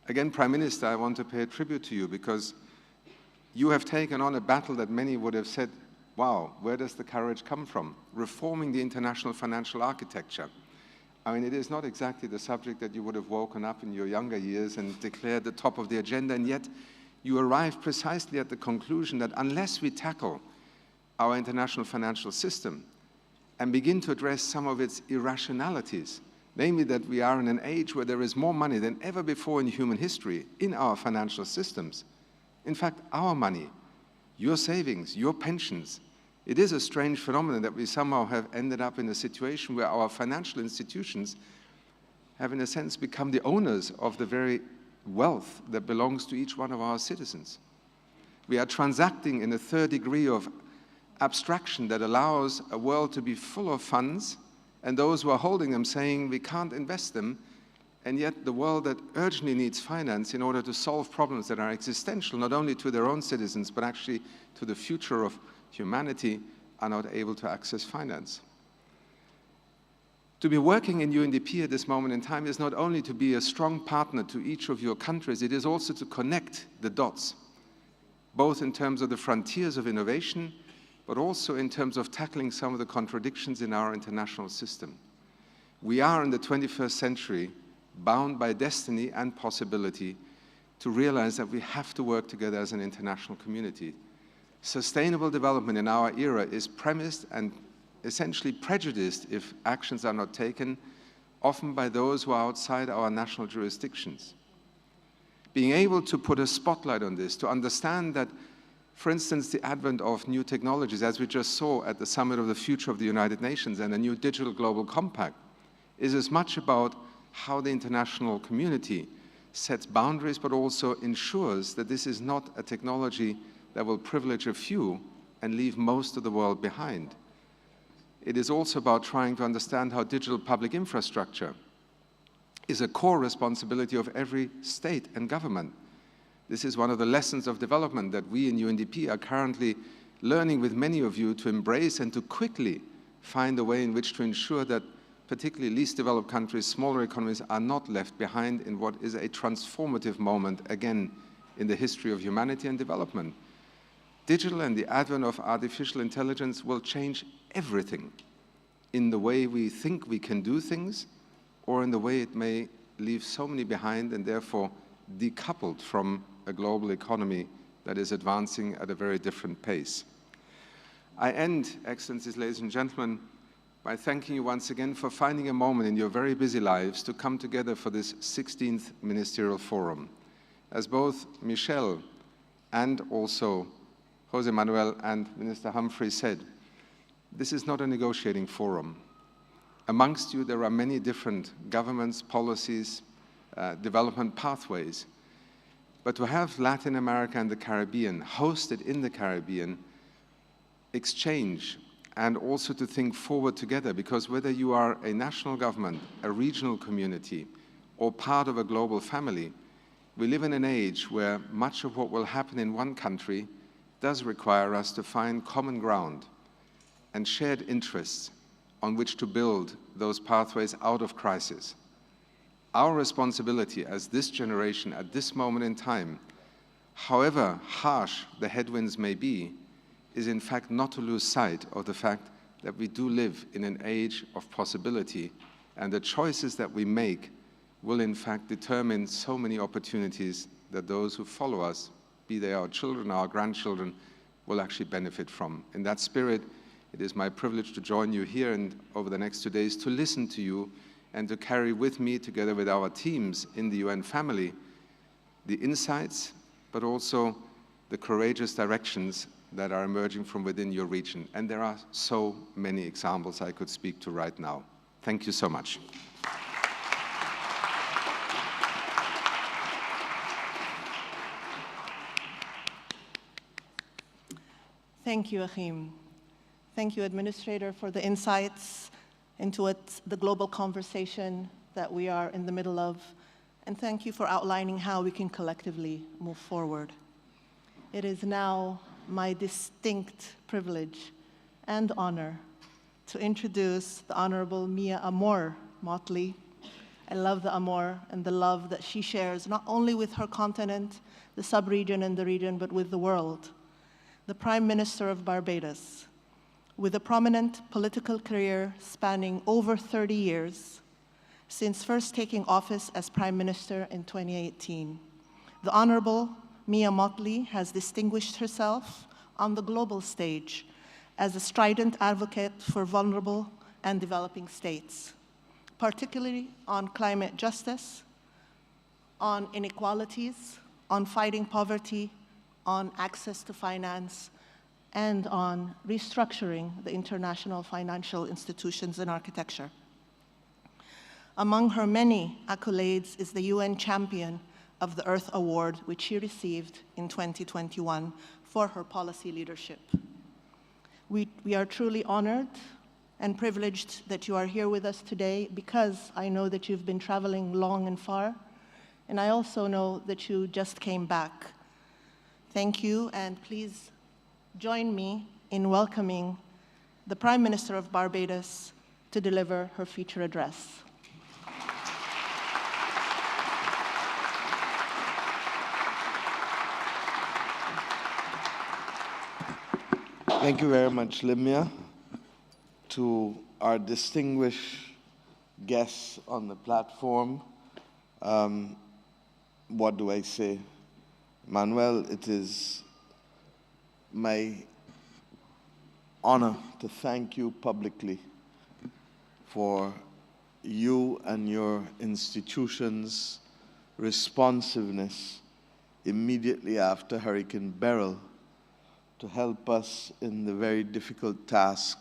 Speaker 8: Again, Prime Minister, I want to pay a tribute to you because you have taken on a battle that many would have said, wow, where does the courage come from? Reforming the international financial architecture. I mean, it is not exactly the subject that you would have woken up in your younger years and declared the top of the agenda, and yet you arrived precisely at the conclusion that unless we tackle our international financial system and begin to address some of its irrationalities, namely that we are in an age where there is more money than ever before in human history in our financial systems. In fact, our money, your savings, your pensions. It is a strange phenomenon that we somehow have ended up in a situation where our financial institutions have, in a sense, become the owners of the very wealth that belongs to each one of our citizens. We are transacting in a third degree of abstraction that allows a world to be full of funds and those who are holding them saying we can't invest them, and yet the world that urgently needs finance in order to solve problems that are existential, not only to their own citizens, but actually to the future of humanity, are not able to access finance. To be working in UNDP at this moment in time is not only to be a strong partner to each of your countries, it is also to connect the dots, both in terms of the frontiers of innovation, but also in terms of tackling some of the contradictions in our international system. We are in the 21st century bound by destiny and possibility to realize that we have to work together as an international community. Sustainable development in our era is premised and essentially prejudiced if actions are not taken, often by those who are outside our national jurisdictions. Being able to put a spotlight on this, to understand that, for instance, the advent of new technologies, as we just saw at the Summit of the Future of the United Nations and the new Digital Global Compact, is as much about how the international community sets boundaries, but also ensures that this is not a technology that will privilege a few and leave most of the world behind. It is also about trying to understand how digital public infrastructure is a core responsibility of every state and government. This is one of the lessons of development that we in UNDP are currently learning with many of you to embrace and to quickly find a way in which to ensure that particularly least developed countries, smaller economies, are not left behind in what is a transformative moment, again, in the history of humanity and development. Digital and the advent of artificial intelligence will change everything in the way we think we can do things, or in the way it may leave so many behind and therefore decoupled from a global economy that is advancing at a very different pace. I end, Excellencies, ladies and gentlemen, by thanking you once again for finding a moment in your very busy lives to come together for this 16th Ministerial Forum. As both Michel and also Jose Manuel and Minister Humphrey said, this is not a negotiating forum. Amongst you, there are many different governments, policies, development pathways. But to have Latin America and the Caribbean hosted in the Caribbean, exchange, and also to think forward together, because whether you are a national government, a regional community, or part of a global family, we live in an age where much of what will happen in one country does require us to find common ground and shared interests on which to build those pathways out of crisis. Our responsibility as this generation at this moment in time, however harsh the headwinds may be, is in fact not to lose sight of the fact that we do live in an age of possibility, and the choices that we make will in fact determine so many opportunities that those who follow us, be they our children, our grandchildren, will actually benefit from. In that spirit, it is my privilege to join you here and over the next 2 days to listen to you and to carry with me, together with our teams in the UN family, the insights, but also the courageous directions that are emerging from within your region. And there are so many examples I could speak to right now. Thank you so much.
Speaker 3: Thank you, Achim. Thank you, Administrator, for the insights into the global conversation that we are in the middle of. And thank you for outlining how we can collectively move forward. It is now my distinct privilege and honor to introduce the Honorable Mia Amor Motley. I love the Amor and the love that she shares not only with her continent, the sub-region and the region, but with the world. The Prime Minister of Barbados, with a prominent political career spanning over 30 years, since first taking office as Prime Minister in 2018. The Honorable Mia Motley has distinguished herself on the global stage as a strident advocate for vulnerable and developing states, particularly on climate justice, on inequalities, on fighting poverty, on access to finance, and on restructuring the international financial institutions and architecture. Among her many accolades is the UN Champion of the Earth Award, which she received in 2021 for her policy leadership. We are truly honored and privileged that you are here with us today, because I know that you've been traveling long and far, and I also know that you just came back. Thank you, and please join me in welcoming the Prime Minister of Barbados to deliver her feature address.
Speaker 9: Thank you very much, Limia. To our distinguished guests on the platform, what do I say? Manuel, it is my honor to thank you publicly for you and your institution's responsiveness immediately after Hurricane Beryl to help us in the very difficult task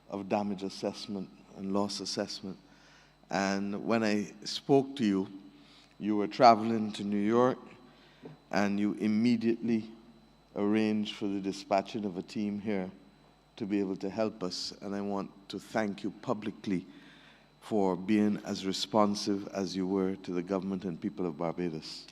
Speaker 9: of damage assessment and loss assessment. And when I spoke to you, you were traveling to New York, and you immediately arranged for the dispatching of a team here to be able to help us. And I want to thank you publicly for being as responsive as you were to the government and people of Barbados.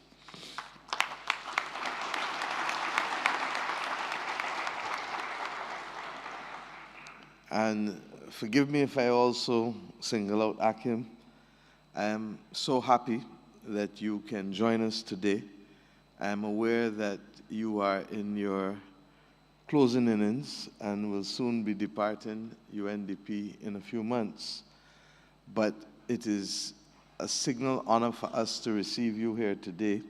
Speaker 9: And forgive me if I also single out Akim. I am so happy that you can join us today. I am aware that you are in your closing innings and will soon be departing UNDP in a few months. But it is a signal honor for us to receive you here today.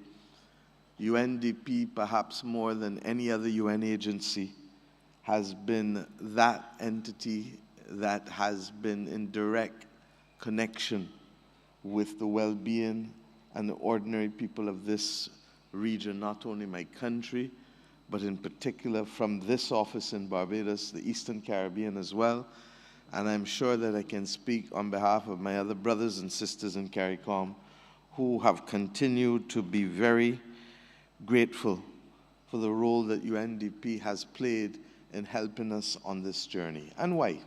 Speaker 9: UNDP, perhaps more than any other UN agency, has been that entity that has been in direct connection with the well-being and the ordinary people of this region, not only my country, but in particular from this office in Barbados, the Eastern Caribbean as well. And I'm sure that I can speak on behalf of my other brothers and sisters in CARICOM who have continued to be very grateful for the role that UNDP has played in helping us on this journey. And why?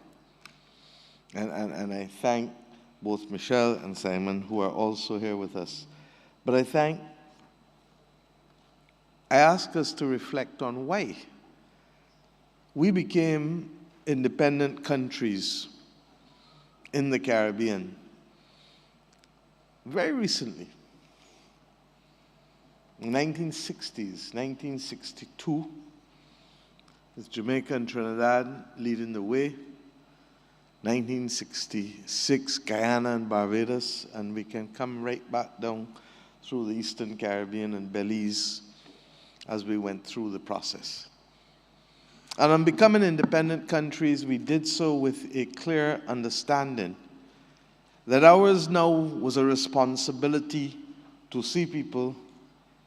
Speaker 9: And I thank both Michelle and Simon, who are also here with us. But I ask us to reflect on why. We became independent countries in the Caribbean very recently. In the 1960s, 1962, with Jamaica and Trinidad leading the way. 1966, Guyana and Barbados, and we can come right back down through the Eastern Caribbean and Belize as we went through the process. And on becoming independent countries, we did so with a clear understanding that ours now was a responsibility to see people,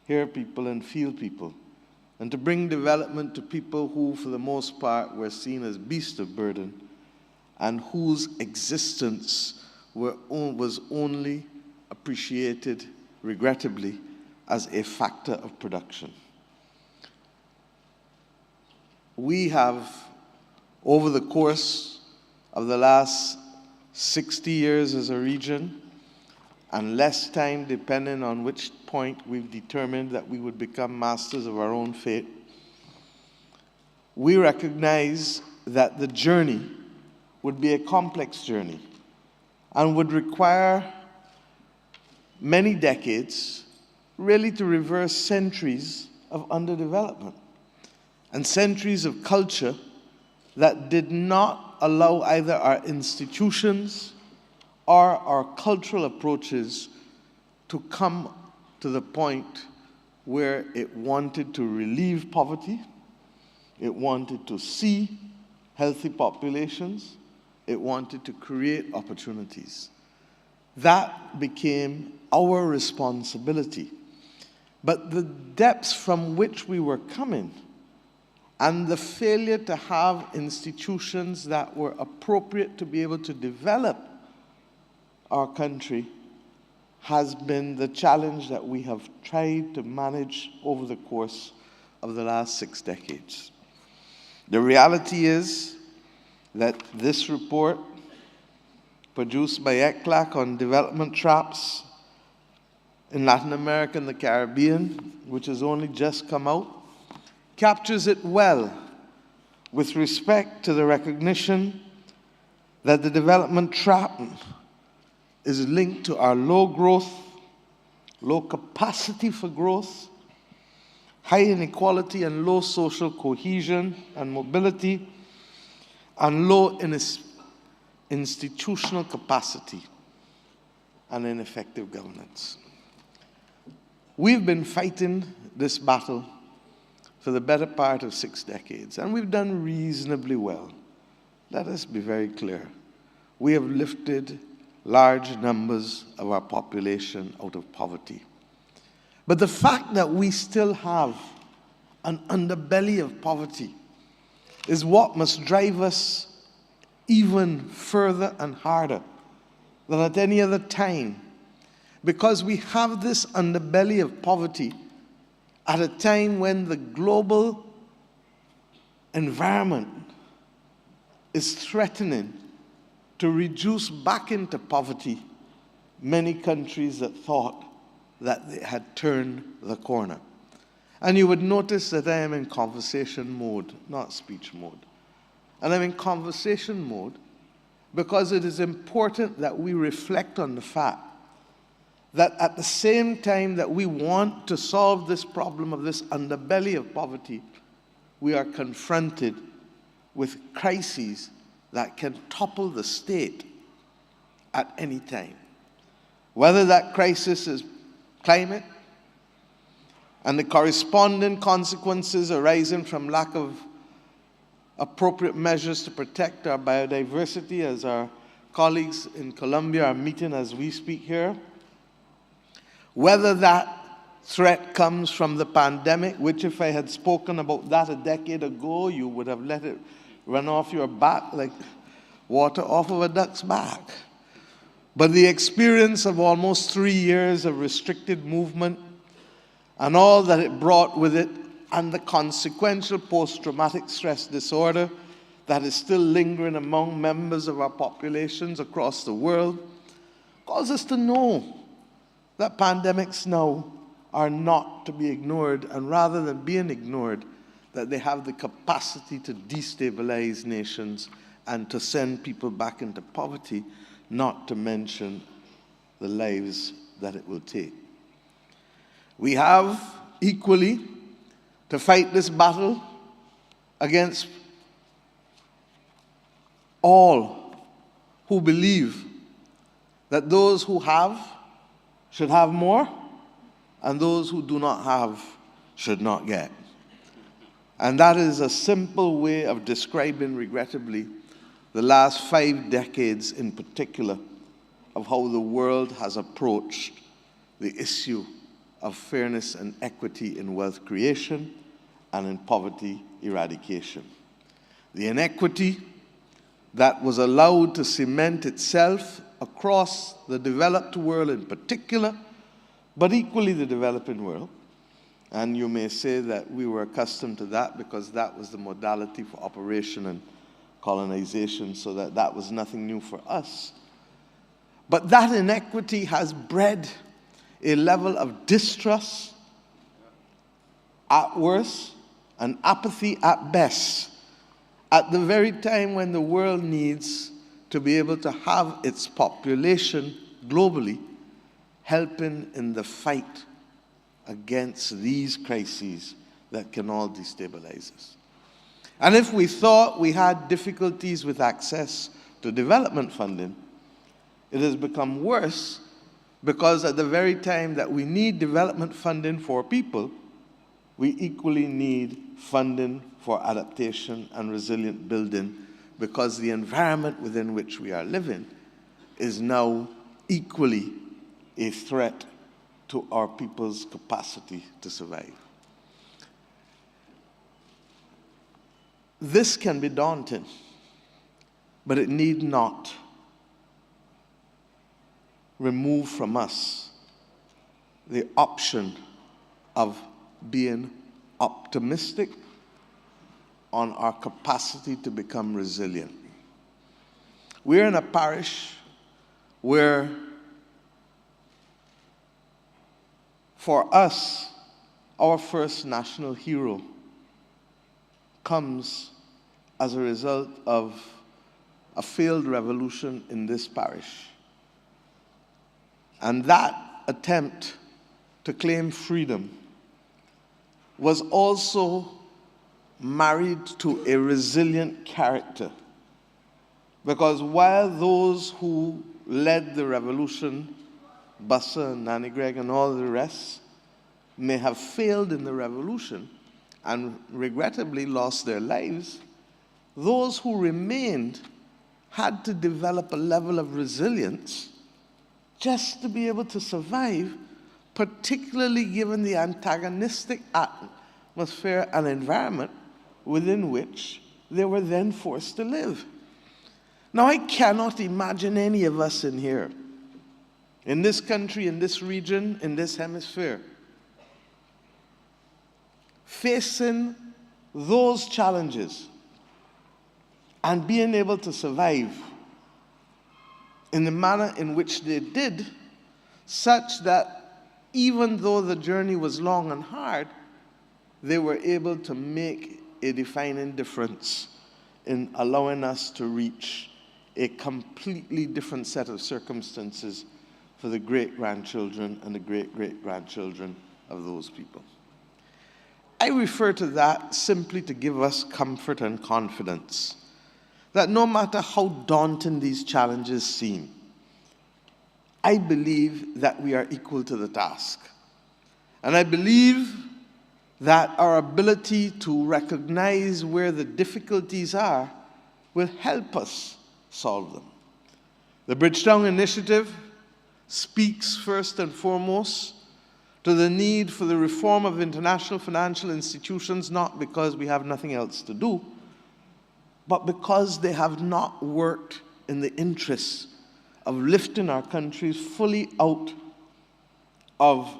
Speaker 9: hear people, and feel people, and to bring development to people who, for the most part, were seen as beasts of burden, and whose existence was only appreciated, regrettably, as a factor of production. We have, over the course of the last 60 years as a region, and less time depending on which point we've determined that we would become masters of our own fate, we recognize that the journey would be a complex journey and would require many decades, really, to reverse centuries of underdevelopment and centuries of culture that did not allow either our institutions or our cultural approaches to come to the point where it wanted to relieve poverty, it wanted to see healthy populations, it wanted to create opportunities. That became our responsibility. But the depths from which we were coming and the failure to have institutions that were appropriate to be able to develop our country has been the challenge that we have tried to manage over the course of the last 6 decades. The reality is that this report, produced by ECLAC on development traps in Latin America and the Caribbean, which has only just come out, captures it well with respect to the recognition that the development trap is linked to our low growth, low capacity for growth, high inequality and low social cohesion and mobility, and low institutional capacity and ineffective governance. We've been fighting this battle for the better part of 6 decades, and we've done reasonably well. Let us be very clear. We have lifted large numbers of our population out of poverty. But the fact that we still have an underbelly of poverty is what must drive us even further and harder than at any other time, because we have this underbelly of poverty at a time when the global environment is threatening to reduce back into poverty many countries that thought that they had turned the corner. And you would notice that I am in conversation mode, not speech mode. and I'm in conversation mode because it is important that we reflect on the fact that at the same time that we want to solve this problem of this underbelly of poverty, we are confronted with crises that can topple the state at any time. Whether that crisis is climate and the corresponding consequences arising from lack of appropriate measures to protect our biodiversity, as our colleagues in Colombia are meeting as we speak here, whether that threat comes from the pandemic, which if I had spoken about that a decade ago, you would have let it run off your back like water off of a duck's back. But the experience of almost 3 years of restricted movement and all that it brought with it, and the consequential post-traumatic stress disorder that is still lingering among members of our populations across the world, cause us to know that pandemics now are not to be ignored, and rather than being ignored, that they have the capacity to destabilize nations and to send people back into poverty, not to mention the lives that it will take. We have equally to fight this battle against all who believe that those who have should have more, and those who do not have should not get. And that is a simple way of describing, regrettably, the last 5 decades in particular of how the world has approached the issue of fairness and equity in wealth creation and in poverty eradication. The inequity that was allowed to cement itself across the developed world in particular, but equally the developing world. And you may say that we were accustomed to that because that was the modality for operation and colonization, so that was nothing new for us. But that inequity has bred a level of distrust at worst and apathy at best, at the very time when the world needs to be able to have its population globally helping in the fight against these crises that can all destabilize us. And if we thought we had difficulties with access to development funding, it has become worse, because at the very time that we need development funding for people, we equally need funding for adaptation and resilient building, because the environment within which we are living is now equally a threat to our people's capacity to survive. This can be daunting, but it need not remove from us the option of being optimistic on our capacity to become resilient. We're in a parish where, for us, our first national hero comes as a result of a failed revolution in this parish. And that attempt to claim freedom was also married to a resilient character. Because while those who led the revolution, Bussa and Nanny Gregg and all the rest, may have failed in the revolution and regrettably lost their lives, those who remained had to develop a level of resilience just to be able to survive, particularly given the antagonistic atmosphere and environment within which they were then forced to live. Now, I cannot imagine any of us in here, in this country, in this region, in this hemisphere, facing those challenges and being able to survive in the manner in which they did, such that even though the journey was long and hard, they were able to make a defining difference in allowing us to reach a completely different set of circumstances for the great-grandchildren and the great-great-grandchildren of those people. I refer to that simply to give us comfort and confidence that no matter how daunting these challenges seem, I believe that we are equal to the task. And I believe that our ability to recognize where the difficulties are will help us solve them. The Bridgetown Initiative speaks first and foremost to the need for the reform of international financial institutions, not because we have nothing else to do, but because they have not worked in the interests of lifting our countries fully out of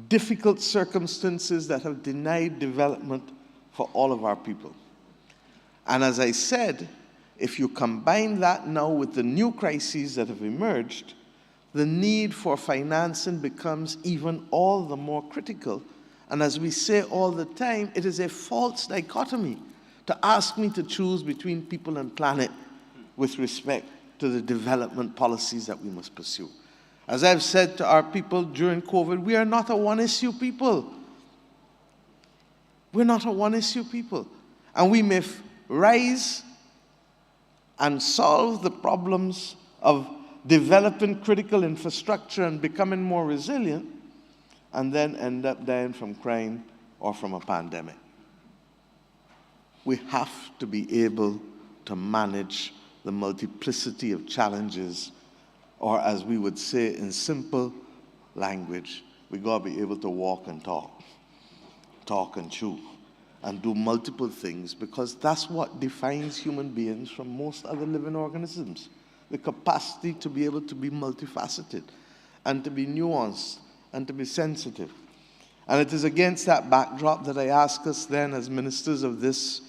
Speaker 9: difficult circumstances that have denied development for all of our people. And as I said, if you combine that now with the new crises that have emerged, the need for financing becomes even all the more critical. And as we say all the time, it is a false dichotomy to ask me to choose between people and planet with respect to the development policies that we must pursue. As I've said to our people during COVID, we are not a one-issue people. We're not a one-issue people. And we may rise and solve the problems of developing critical infrastructure and becoming more resilient, and then end up dying from crime or from a pandemic. We have to be able to manage the multiplicity of challenges, or as we would say in simple language, we gotta be able to walk and talk and chew, and do multiple things, because that's what defines human beings from most other living organisms. The capacity to be able to be multifaceted, and to be nuanced, and to be sensitive. And it is against that backdrop that I ask us then, as ministers of this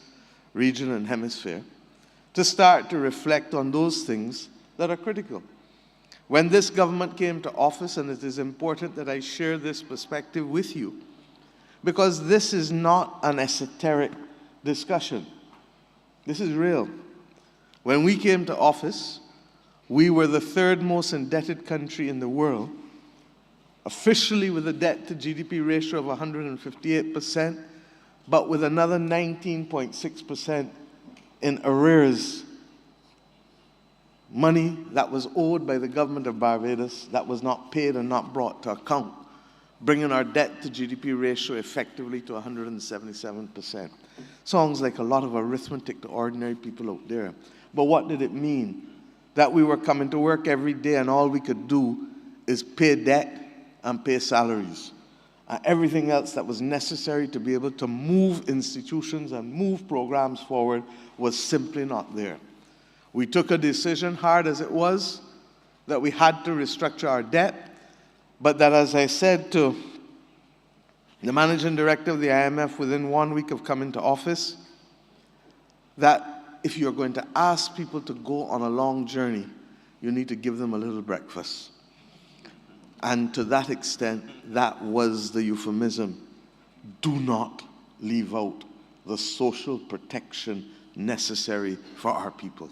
Speaker 9: region and hemisphere, to start to reflect on those things that are critical. When this government came to office, and it is important that I share this perspective with you, because this is not an esoteric discussion. This is real. When we came to office, we were the third most indebted country in the world, officially with a debt to GDP ratio of 158%, but with another 19.6% in arrears, money that was owed by the government of Barbados that was not paid and not brought to account, bringing our debt to GDP ratio effectively to 177%. Sounds like a lot of arithmetic to ordinary people out there. But what did it mean? That we were coming to work every day and all we could do is pay debt and pay salaries. Everything else that was necessary to be able to move institutions and move programs forward was simply not there. We took a decision, hard as it was, that we had to restructure our debt, but that, as I said to the managing director of the IMF within 1 week of coming to office, that if you're going to ask people to go on a long journey, you need to give them a little breakfast. And to that extent, that was the euphemism. Do not leave out the social protection necessary for our people.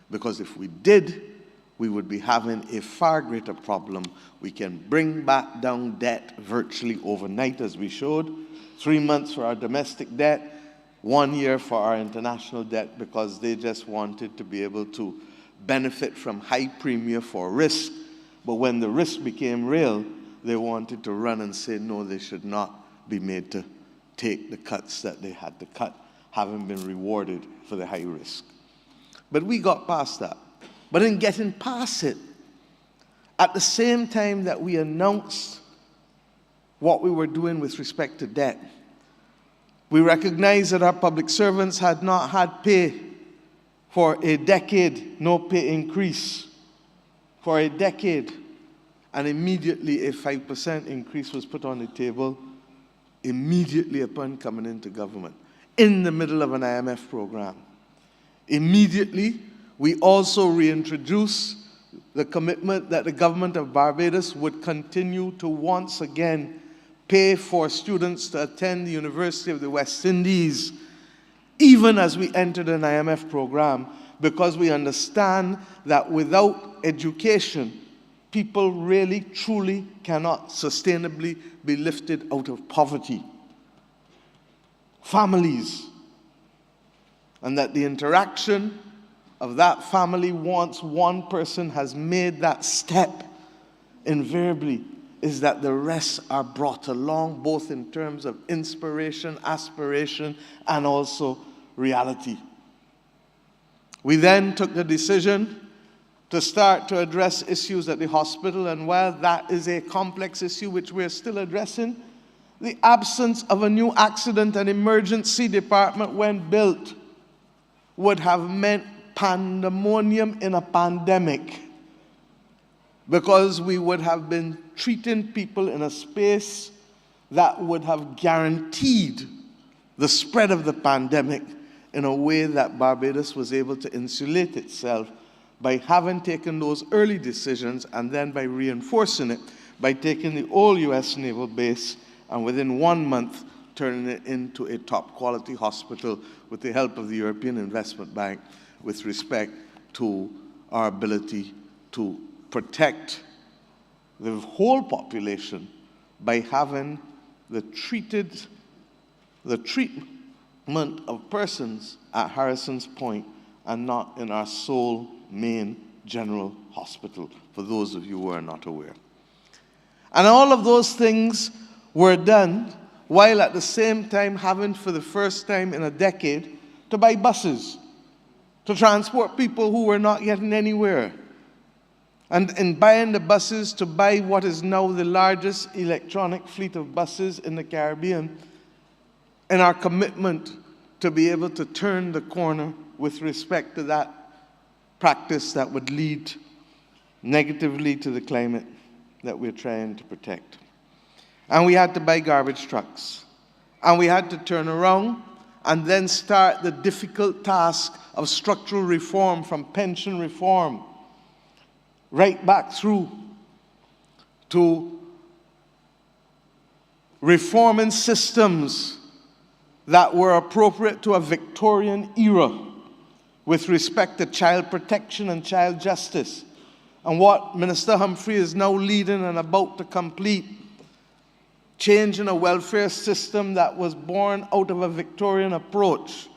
Speaker 9: Because if we did, we would be having a far greater problem. We can bring back down debt virtually overnight, as we showed. 3 months for our domestic debt, 1 year for our international debt, because they just wanted to be able to benefit from high premium for risk. But when the risk became real, they wanted to run and say, no, they should not be made to take the cuts that they had to cut, having been rewarded for the high risk. But we got past that. But in getting past it, at the same time that we announced what we were doing with respect to debt, we recognized that our public servants had not had pay for a decade, no pay increase for a decade, and immediately a 5% increase was put on the table immediately upon coming into government, in the middle of an IMF program. Immediately, we also reintroduced the commitment that the government of Barbados would continue to once again pay for students to attend the University of the West Indies, even as we entered an IMF program, because we understand that without education, people really, truly cannot sustainably be lifted out of poverty. Families. And that the interaction of that family, once one person has made that step, invariably is that the rest are brought along, both in terms of inspiration, aspiration, and also reality. We then took the decision to start to address issues at the hospital, and while that is a complex issue which we're still addressing, the absence of a new accident and emergency department when built would have meant pandemonium in a pandemic, because we would have been treating people in a space that would have guaranteed the spread of the pandemic in a way that Barbados was able to insulate itself by having taken those early decisions and then by reinforcing it by taking the old US Naval Base and within 1 month turning it into a top quality hospital with the help of the European Investment Bank with respect to our ability to protect the whole population by having the treatment of persons at Harrison's Point and not in our sole main general hospital, for those of you who are not aware. And all of those things were done while at the same time having, for the first time in a decade, to buy buses to transport people who were not getting anywhere. And in buying the buses, to buy what is now the largest electronic fleet of buses in the Caribbean, and our commitment to be able to turn the corner with respect to that practice that would lead negatively to the climate that we're trying to protect. And we had to buy garbage trucks. And we had to turn around and then start the difficult task of structural reform, from pension reform right back through to reforming systems that were appropriate to a Victorian era with respect to child protection and child justice. And what Minister Humphrey is now leading and about to complete, changing a welfare system that was born out of a Victorian approach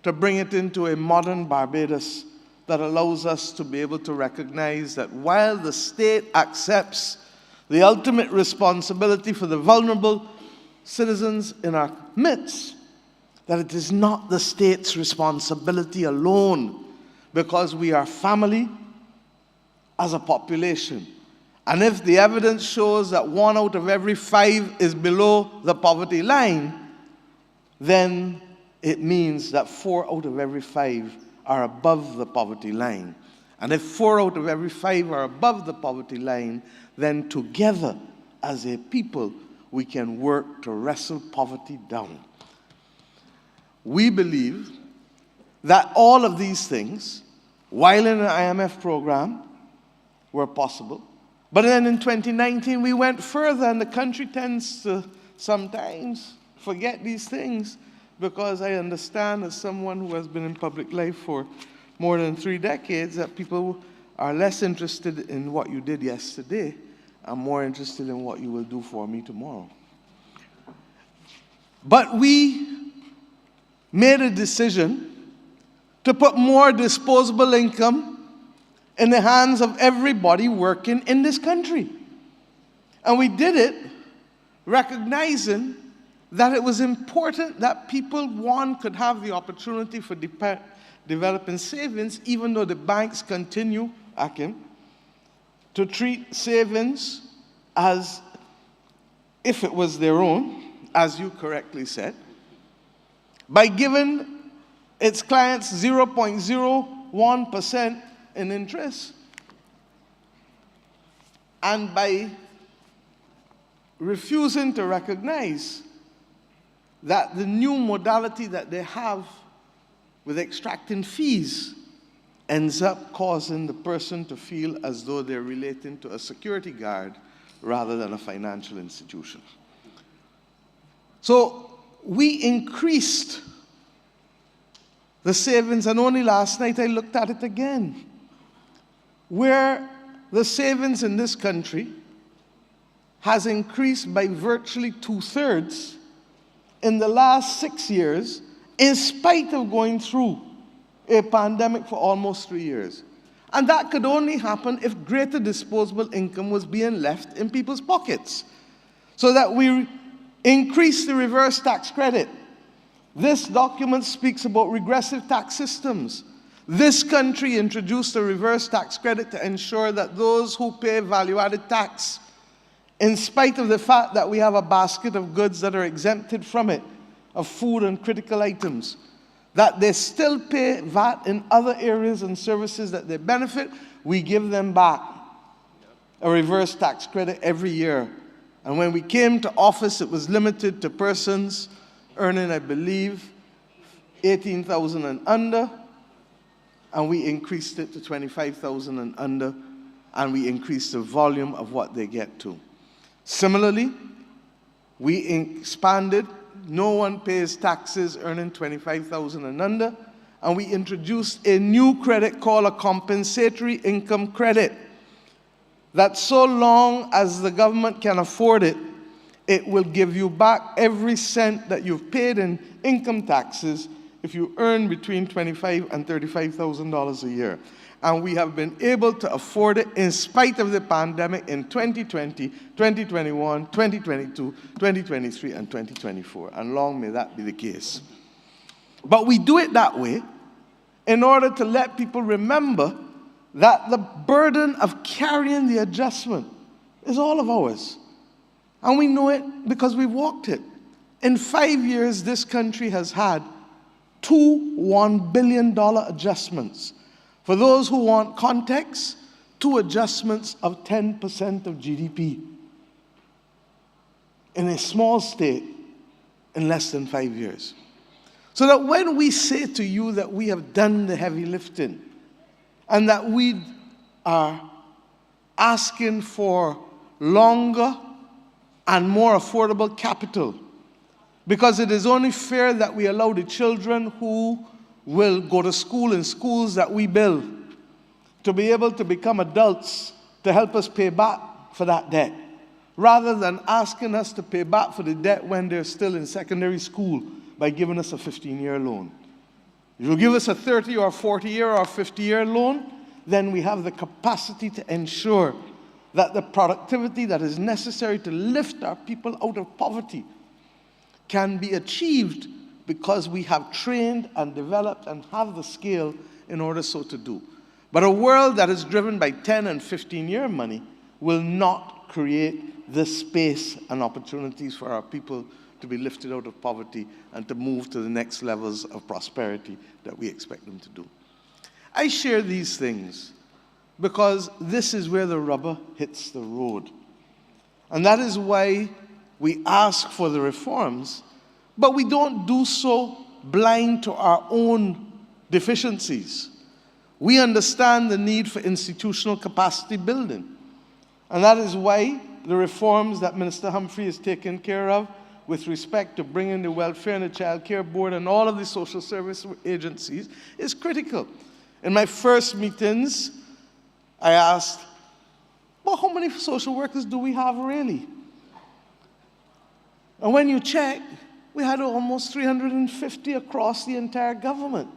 Speaker 9: to bring it into a modern Barbados that allows us to be able to recognize that while the state accepts the ultimate responsibility for the vulnerable citizens in our midst, that it is not the state's responsibility alone, because we are family as a population. And if the evidence shows that 1 out of every 5 is below the poverty line, then it means that 4 out of every 5 are above the poverty line. And if 4 out of every 5 are above the poverty line, then together as a people, we can work to wrestle poverty down. We believe that all of these things, while in an IMF program, were possible. But then in 2019, we went further, and the country tends to sometimes forget these things, because I understand, as someone who has been in public life for more than 3 decades, that people are less interested in what you did yesterday and more interested in what you will do for me tomorrow. But we made a decision to put more disposable income in the hands of everybody working in this country. And we did it recognizing that it was important that people, one, could have the opportunity for developing savings, even though the banks continue, Akim, to treat savings as if it was their own, as you correctly said, by giving its clients 0.01% in interest, and by refusing to recognize that the new modality that they have with extracting fees ends up causing the person to feel as though they're relating to a security guard rather than a financial institution.
Speaker 10: So we increased the savings, and only last night I looked at it again, where the savings in this country has increased by virtually 2/3 in the last 6 years, in spite of going through a pandemic for almost 3 years. And that could only happen if greater disposable income was being left in people's pockets, so that we increase the reverse tax credit. This document speaks about regressive tax systems. This country introduced a reverse tax credit to ensure that those who pay value-added tax, in spite of the fact that we have a basket of goods that are exempted from it, of food and critical items, that they still pay VAT in other areas and services that they benefit, we give them back a reverse tax credit every year. And when we came to office, it was limited to persons earning, I believe, $18,000 and under, and we increased it to $25,000 and under, and we increased the volume of what they get to. Similarly, we expanded, no one pays taxes earning $25,000 and under, and we introduced a new credit called a compensatory income credit, that so long as the government can afford it, it will give you back every cent that you've paid in income taxes if you earn between $25,000 and $35,000 a year. And we have been able to afford it in spite of the pandemic in 2020, 2021, 2022, 2023, and 2024. And long may that be the case. But we do it that way in order to let people remember that the burden of carrying the adjustment is all of ours. And we know it because we've walked it. In 5 years, this country has had 2 $1 billion adjustments. For those who want context, 2 adjustments of 10% of GDP in a small state in less than 5 years. So that when we say to you that we have done the heavy lifting and that we are asking for longer and more affordable capital, because it is only fair that we allow the children who will go to school in schools that we build to be able to become adults to help us pay back for that debt, rather than asking us to pay back for the debt when they're still in secondary school by giving us a 15-year loan. If you give us a 30 or 40-year or 50-year loan, then we have the capacity to ensure that the productivity that is necessary to lift our people out of poverty can be achieved because we have trained and developed and have the skill in order so to do. But a world that is driven by 10 and 15-year money will not create the space and opportunities for our people to be lifted out of poverty and to move to the next levels of prosperity that we expect them to do. I share these things because this is where the rubber hits the road. And that is why we ask for the reforms, but we don't do so blind to our own deficiencies. We understand the need for institutional capacity building. And that is why the reforms that Minister Humphrey has taken care of with respect to bringing the Welfare and the Child Care Board and all of the social service agencies is critical. In my first meetings, I asked, well, how many social workers do we have really? And when you check, we had almost 350 across the entire government.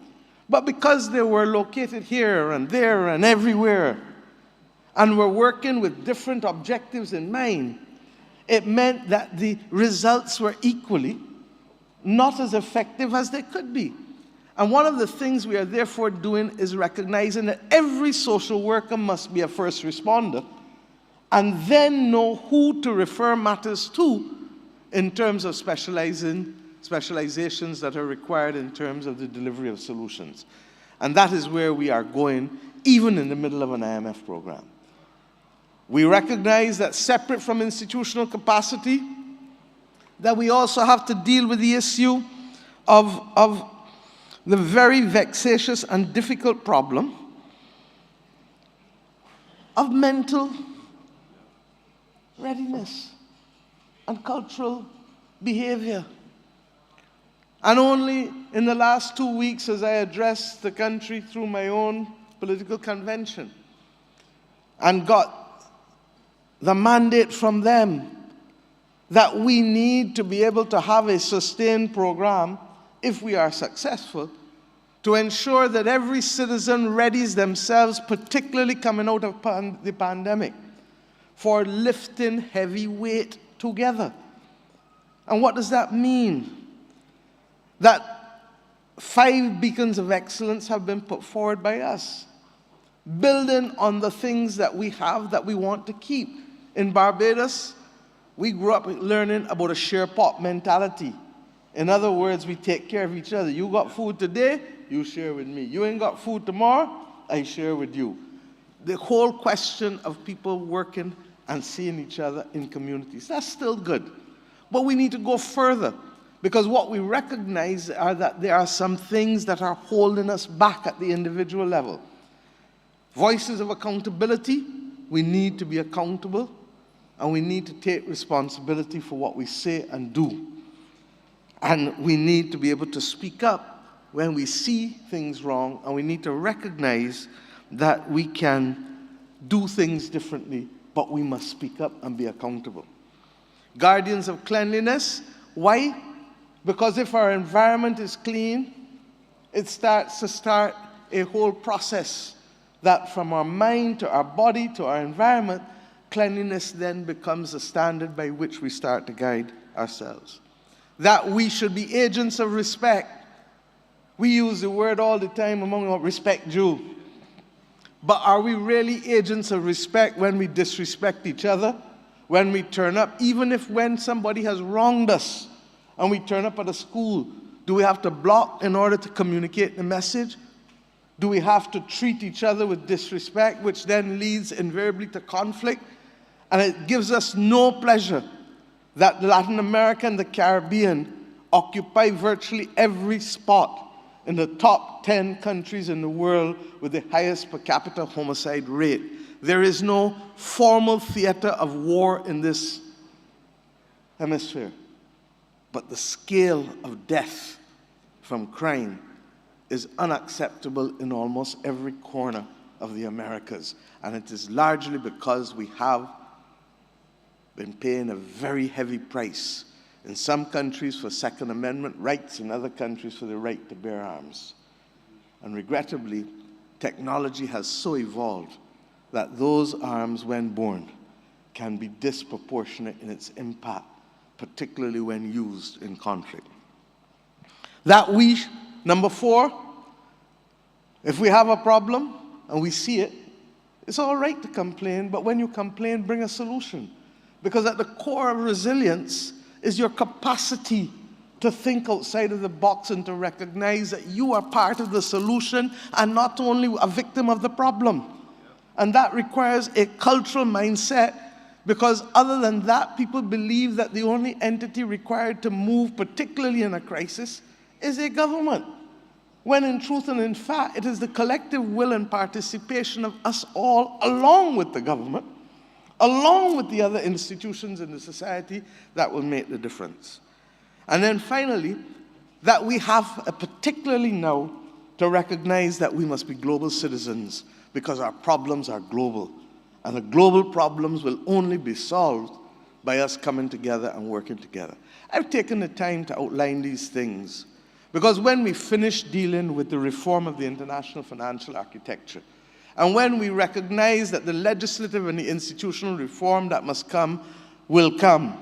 Speaker 10: But because they were located here and there and everywhere, and were working with different objectives in mind, it meant that the results were equally not as effective as they could be. And one of the things we are therefore doing is recognizing that every social worker must be a first responder and then know who to refer matters to in terms of specializations that are required in terms of the delivery of solutions. And that is where we are going, even in the middle of an IMF program. We recognize that separate from institutional capacity, that we also have to deal with the issue of the very vexatious and difficult problem of mental readiness and cultural behavior. And only in the last 2 weeks, as I addressed the country through my own political convention and got the mandate from them that we need to be able to have a sustained program, if we are successful, to ensure that every citizen readies themselves, particularly coming out of the pandemic, for lifting heavy weight together. And what does that mean? That 5 beacons of excellence have been put forward by us, building on the things that we have that we want to keep. In Barbados, we grew up learning about a share pot mentality. In other words, we take care of each other. You got food today, you share with me. You ain't got food tomorrow, I share with you. The whole question of people working and seeing each other in communities, that's still good. But we need to go further, because what we recognize are that there are some things that are holding us back at the individual level. Voices of accountability, we need to be accountable, and we need to take responsibility for what we say and do. And we need to be able to speak up when we see things wrong, and we need to recognize that we can do things differently, but we must speak up and be accountable. Guardians of cleanliness, why? Because if our environment is clean, it starts a whole process that from our mind to our body to our environment, cleanliness then becomes the standard by which we start to guide ourselves. That we should be agents of respect. We use the word all the time among our respect due. But are we really agents of respect when we disrespect each other? When we turn up, even if when somebody has wronged us and we turn up at a school, do we have to block in order to communicate the message? Do we have to treat each other with disrespect, which then leads invariably to conflict? And it gives us no pleasure that Latin America and the Caribbean occupy virtually every spot in the top 10 countries in the world with the highest per capita homicide rate. There is no formal theater of war in this hemisphere, but the scale of death from crime is unacceptable in almost every corner of the Americas. And it is largely because we have been paying a very heavy price in some countries for Second Amendment rights, in other countries for the right to bear arms. And regrettably, technology has so evolved that those arms, when born, can be disproportionate in its impact, particularly when used in conflict. That we, number 4, if we have a problem and we see it, it's all right to complain, but when you complain, bring a solution. Because at the core of resilience is your capacity to think outside of the box and to recognize that you are part of the solution and not only a victim of the problem. And that requires a cultural mindset, because other than that, people believe that the only entity required to move, particularly in a crisis, is a government. When in truth and in fact, it is the collective will and participation of us all, along with the government, along with the other institutions in the society, that will make the difference. And then finally, that we have, particularly now, to recognize that we must be global citizens, because our problems are global. And the global problems will only be solved by us coming together and working together. I've taken the time to outline these things, because when we finish dealing with the reform of the international financial architecture, and when we recognize that the legislative and the institutional reform that must come will come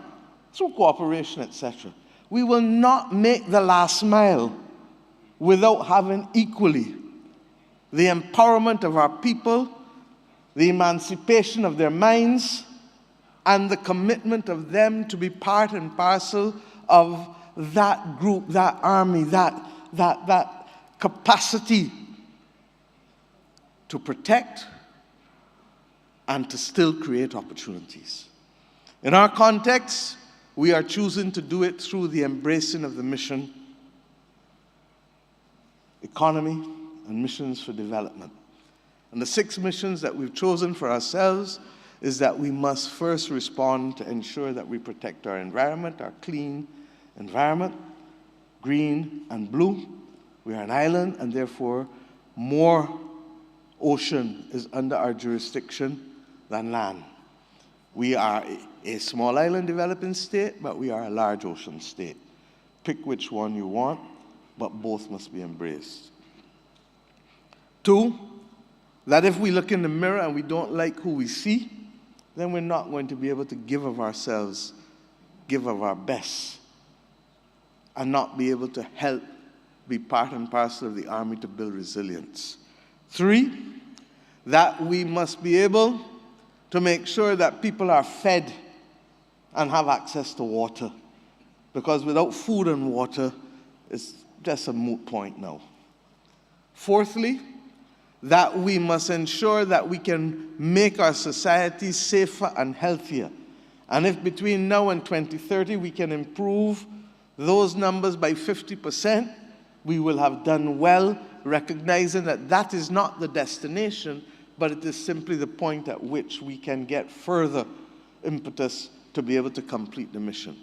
Speaker 10: through cooperation, etc., we will not make the last mile without having equally the empowerment of our people, the emancipation of their minds, and the commitment of them to be part and parcel of that group, that army, that capacity to protect and to still create opportunities. In our context, we are choosing to do it through the embracing of the mission, economy, and missions for development. And the 6 missions that we've chosen for ourselves is that we must first respond to ensure that we protect our environment, our clean environment, green and blue. We are an island, and therefore more ocean is under our jurisdiction than land. We are a small island developing state, but we are a large ocean state. Pick which one you want, but both must be embraced. 2, that if we look in the mirror and we don't like who we see, then we're not going to be able to give of ourselves, give of our best, and not be able to help be part and parcel of the army to build resilience. 3, that we must be able to make sure that people are fed and have access to water, because without food and water, it's just a moot point now. 4thly, that we must ensure that we can make our societies safer and healthier. And if between now and 2030 we can improve those numbers by 50%, we will have done well, recognizing that that is not the destination, but it is simply the point at which we can get further impetus to be able to complete the mission.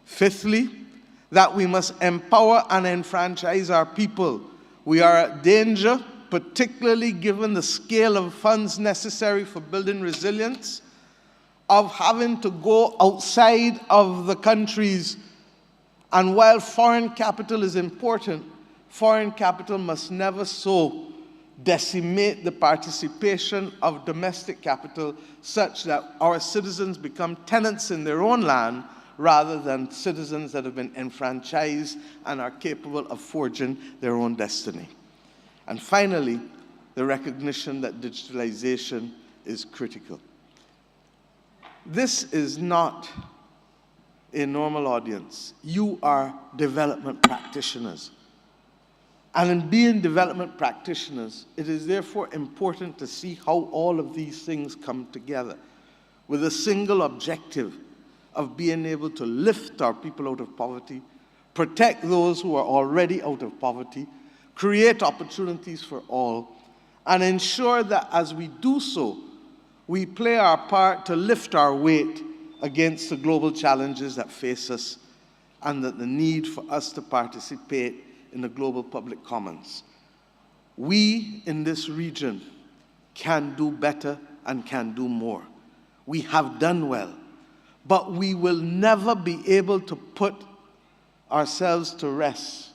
Speaker 10: 5thly, that we must empower and enfranchise our people. We are at danger, particularly given the scale of funds necessary for building resilience, of having to go outside of the countries. And while foreign capital is important, foreign capital must never so decimate the participation of domestic capital such that our citizens become tenants in their own land rather than citizens that have been enfranchised and are capable of forging their own destiny. And finally, the recognition that digitalization is critical. This is not a normal audience. You are development practitioners. And in being development practitioners, it is therefore important to see how all of these things come together with a single objective of being able to lift our people out of poverty, protect those who are already out of poverty, create opportunities for all, and ensure that as we do so, we play our part to lift our weight against the global challenges that face us, and that the need for us to participate in the global public commons. We in this region can do better and can do more. We have done well, but we will never be able to put ourselves to rest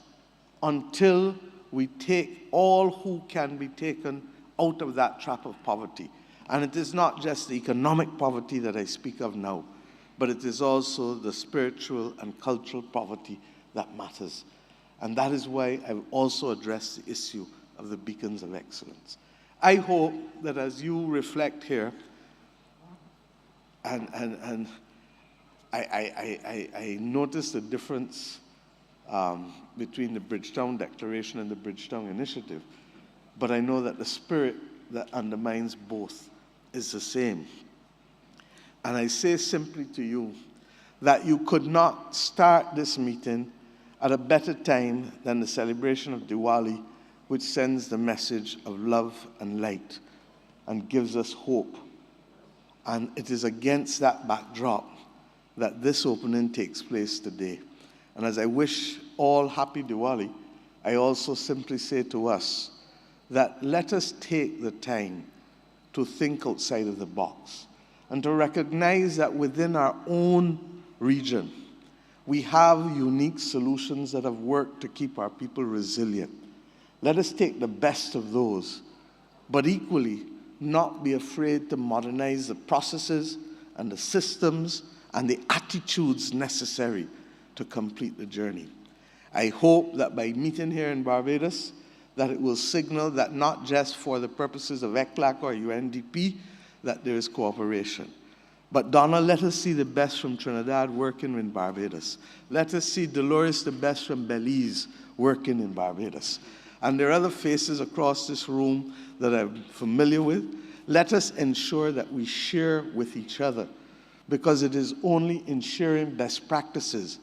Speaker 10: until we take all who can be taken out of that trap of poverty. And it is not just the economic poverty that I speak of now, but it is also the spiritual and cultural poverty that matters. And that is why I've also addressed the issue of the beacons of excellence. I hope that as you reflect here, and I noticed the difference between the Bridgetown Declaration and the Bridgetown Initiative, but I know that the spirit that undermines both is the same. And I say simply to you that you could not start this meeting at a better time than the celebration of Diwali, which sends the message of love and light and gives us hope. And it is against that backdrop that this opening takes place today. And as I wish all happy Diwali, I also simply say to us that let us take the time to think outside of the box and to recognize that within our own region, we have unique solutions that have worked to keep our people resilient. Let us take the best of those, but equally not be afraid to modernize the processes and the systems and the attitudes necessary to complete the journey. I hope that by meeting here in Barbados, that it will signal that not just for the purposes of ECLAC or UNDP, that there is cooperation. But Donna, let us see the best from Trinidad working in Barbados. Let us see Dolores, the best from Belize, working in Barbados. And there are other faces across this room that I'm familiar with. Let us ensure that we share with each other, because it is only in sharing best practices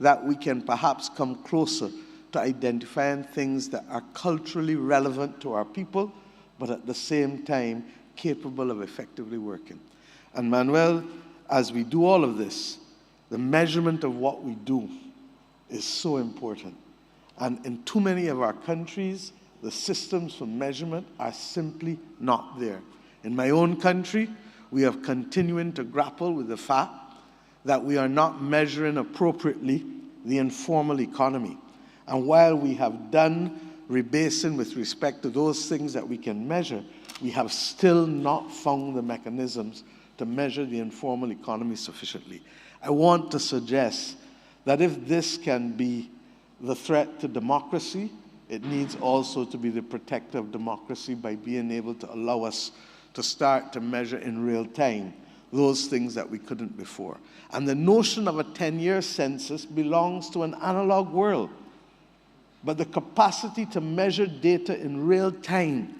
Speaker 10: that we can perhaps come closer to identifying things that are culturally relevant to our people, but at the same time capable of effectively working. And Manuel, as we do all of this, the measurement of what we do is so important. And in too many of our countries, the systems for measurement are simply not there. In my own country, we are continuing to grapple with the fact that we are not measuring appropriately the informal economy. And while we have done rebasing with respect to those things that we can measure, we have still not found the mechanisms to measure the informal economy sufficiently. I want to suggest that if this can be the threat to democracy, it needs also to be the protector of democracy by being able to allow us to start to measure in real time those things that we couldn't before. And the notion of a 10-year census belongs to an analog world. But the capacity to measure data in real time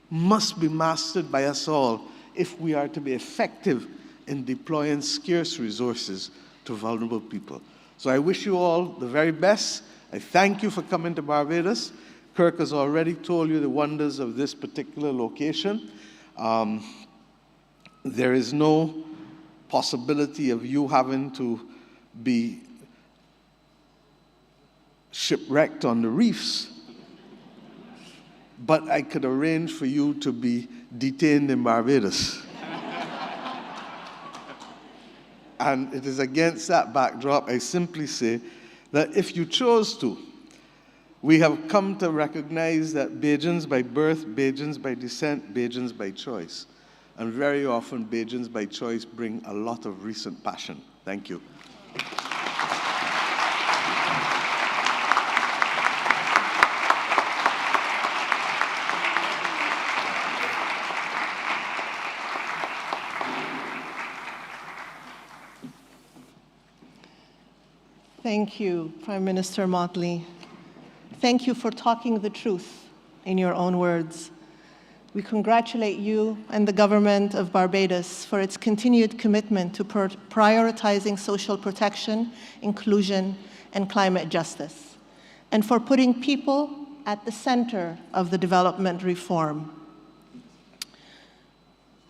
Speaker 10: must be mastered by us all if we are to be effective in deploying scarce resources to vulnerable people. So I wish you all the very best. I thank you for coming to Barbados. Kirk has already told you the wonders of this particular location. There is no possibility of you having to be shipwrecked on the reefs, but I could arrange for you to be detained in Barbados. And it is against that backdrop, I simply say that if you chose to, we have come to recognize that Bajans by birth, Bajans by descent, Bajans by choice. And very often, Bajans by choice bring a lot of recent passion. Thank you.
Speaker 3: Thank you, Prime Minister Motley. Thank you for talking the truth in your own words. We congratulate you and the government of Barbados for its continued commitment to prioritizing social protection, inclusion, and climate justice, and for putting people at the center of the development reform.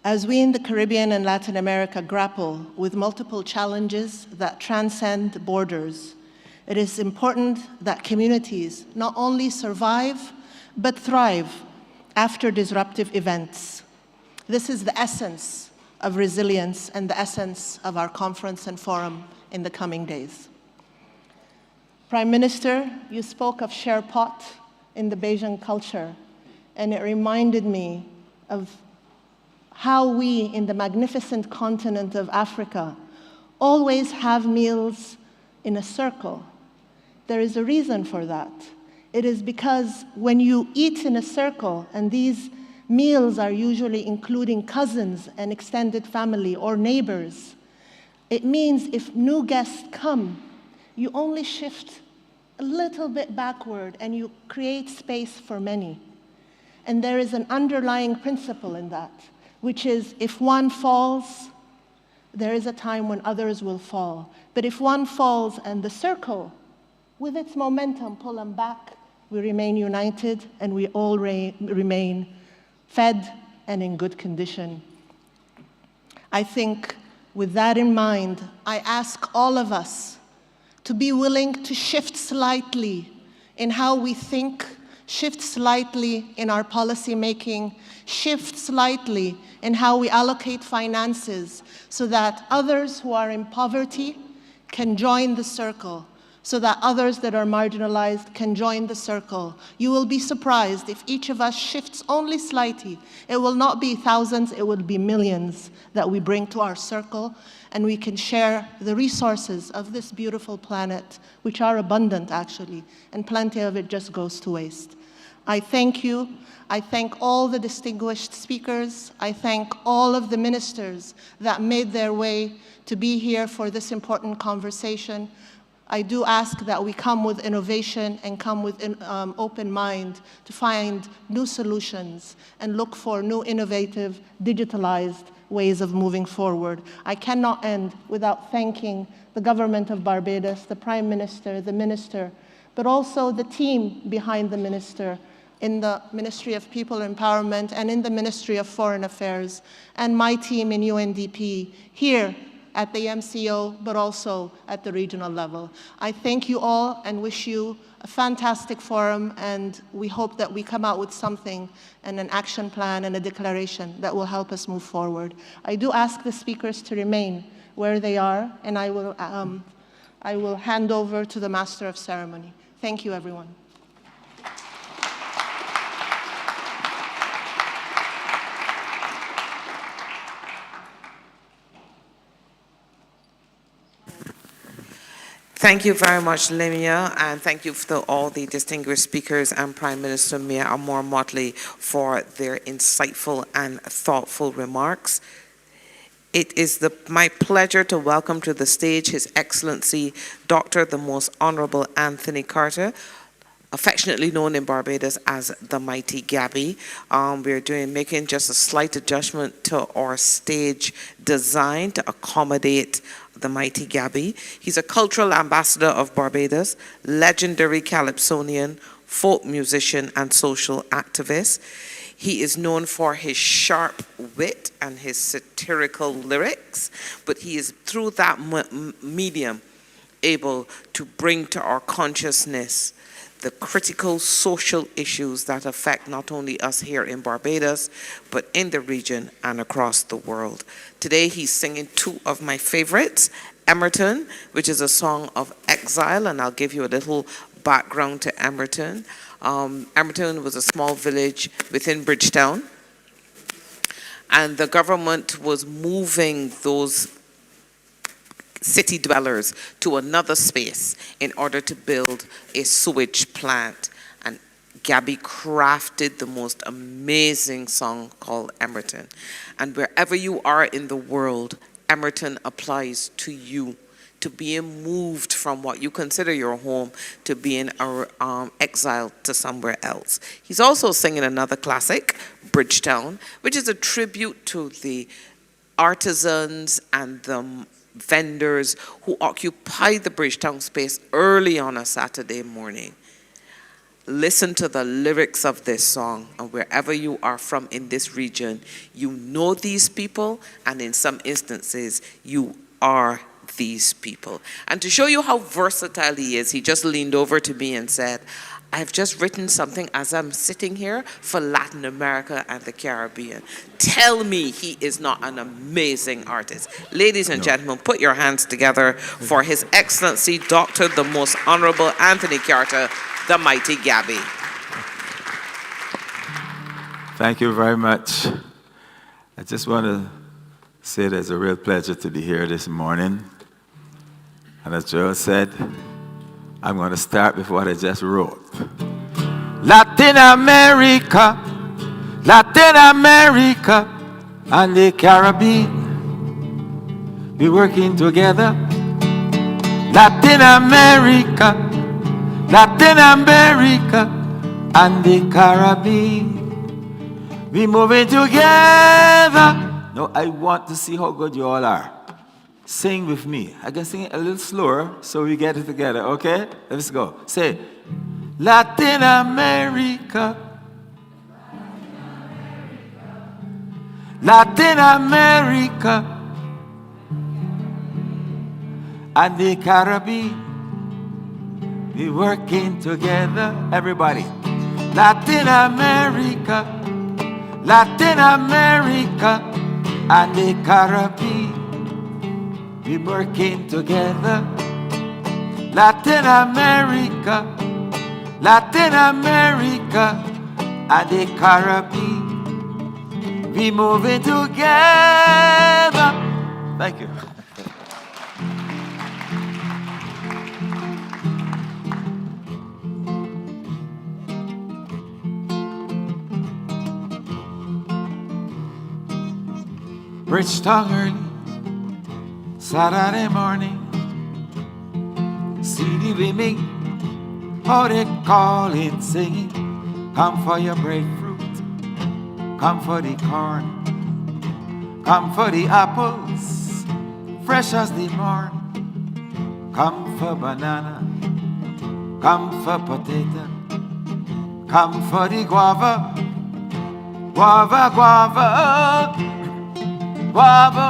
Speaker 3: As we in the Caribbean and Latin America grapple with multiple challenges that transcend borders, it is important that communities not only survive, but thrive after disruptive events. This is the essence of resilience and the essence of our conference and forum in the coming days. Prime Minister, you spoke of share pot in the Bajan culture, and it reminded me of how we in the magnificent continent of Africa always have meals in a circle. There is a reason for that. It is because when you eat in a circle, and these meals are usually including cousins and extended family or neighbors, it means if new guests come, you only shift a little bit backward and you create space for many. And there is an underlying principle in that, which is if one falls, there is a time when others will fall. But if one falls and the circle, with its momentum, pull them back, we remain united and we all remain fed and in good condition. I think with that in mind, I ask all of us to be willing to shift slightly in how we think, shift slightly in our policy making, shift slightly in how we allocate finances so that others who are in poverty can join the circle, so that others that are marginalized can join the circle. You will be surprised if each of us shifts only slightly. It will not be thousands, it will be millions that we bring to our circle, and we can share the resources of this beautiful planet, which are abundant actually, and plenty of it just goes to waste. I thank you. I thank all the distinguished speakers. I thank all of the ministers that made their way to be here for this important conversation. I do ask that we come with innovation and come with an open mind to find new solutions and look for new innovative, digitalized ways of moving forward. I cannot end without thanking the government of Barbados, the Prime Minister, the Minister, but also the team behind the Minister in the Ministry of People Empowerment and in the Ministry of Foreign Affairs, and my team in UNDP here at the MCO, but also at the regional level. I thank you all and wish you a fantastic forum, and we hope that we come out with something and an action plan and a declaration that will help us move forward. I do ask the speakers to remain where they are, and I will hand over to the Master of Ceremony. Thank you, everyone.
Speaker 1: Thank you very much, Limia, and thank you to all the distinguished speakers and Prime Minister Mia Amor Motley for their insightful and thoughtful remarks. It is my pleasure to welcome to the stage His Excellency, Dr. the Most Honorable Anthony Carter, affectionately known in Barbados as the Mighty Gabby. We're making just a slight adjustment to our stage design to accommodate the Mighty Gabby. He's a cultural ambassador of Barbados, legendary calypsonian, folk musician, and social activist. He is known for his sharp wit and his satirical lyrics, but he is, through that medium, able to bring to our consciousness the critical social issues that affect not only us here in Barbados, but in the region and across the world. Today he's singing two of my favorites, Emerton, which is a song of exile, and I'll give you a little background to Emerton. Emerton was a small village within Bridgetown, and the government was moving those city dwellers to another space in order to build a sewage plant. And Gabby crafted the most amazing song called Emerton. And wherever you are in the world, Emerton applies to you, to being moved from what you consider your home to being exiled to somewhere else. He's also singing another classic, Bridgetown, which is a tribute to the artisans and the vendors who occupy the Bridgetown space early on a Saturday morning. Listen to the lyrics of this song, and wherever you are from in this region, you know these people, and in some instances, you are these people. And to show you how versatile he is, he just leaned over to me and said, I've just written something as I'm sitting here for Latin America and the Caribbean. Tell me he is not an amazing artist. Ladies and gentlemen, put your hands together for His Excellency, Dr. the Most Honorable Anthony Carter, the Mighty Gabby.
Speaker 11: Thank you very much. I just want to say that it's a real pleasure to be here this morning. And as Joe said, I'm going to start with what I just wrote. Latin America, and the Caribbean, we working together. Latin America, and the Caribbean, we moving together. No, I want to see how good you all are. Sing with me. I can sing it a little slower so we get it together, okay? Let's go. Say, Latin America, and the Caribbean, we working together. Everybody. Latin America, and the Caribbean, we working together. Latin America, and the Caribbean, we moving together. Thank you. Bridgetown early, Saturday morning, see the women, how they call it singing. Come for your breadfruit, come for the corn, come for the apples, fresh as the morn. Come for banana, come for potato, come for the guava, guava, guava, guava.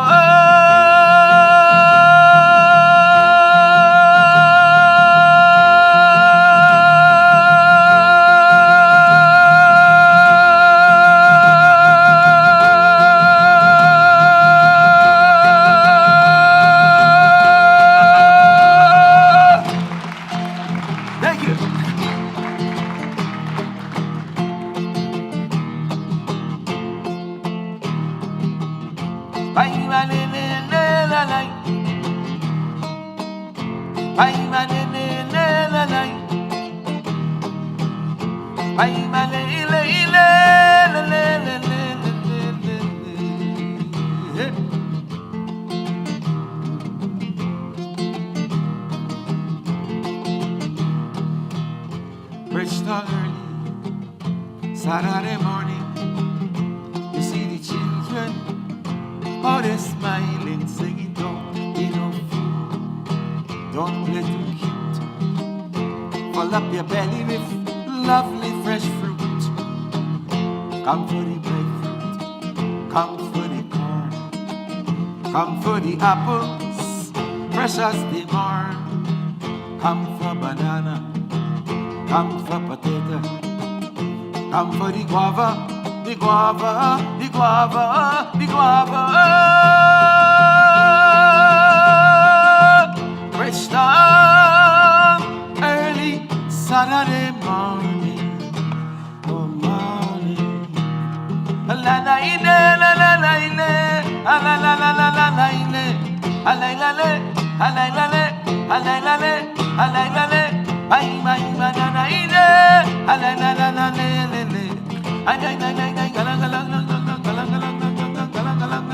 Speaker 11: Bristol early, Saturday morning, you see the children, how they smiling, singing, don't be no fool, don't play too cute, fill up your belly with lovely fresh fruit, come for the breadfruit, come for the corn, come for the apples, fresh as the morn, come for banana, come for potato, come for the guava, the guava, the guava, the guava. Bristol, early Saturday morning, oh morning. La la la la la la la la la la la la la la la la la la bye bye banana ine ala la la la le le le ay ay ay ay gala gala gala gala gala gala gala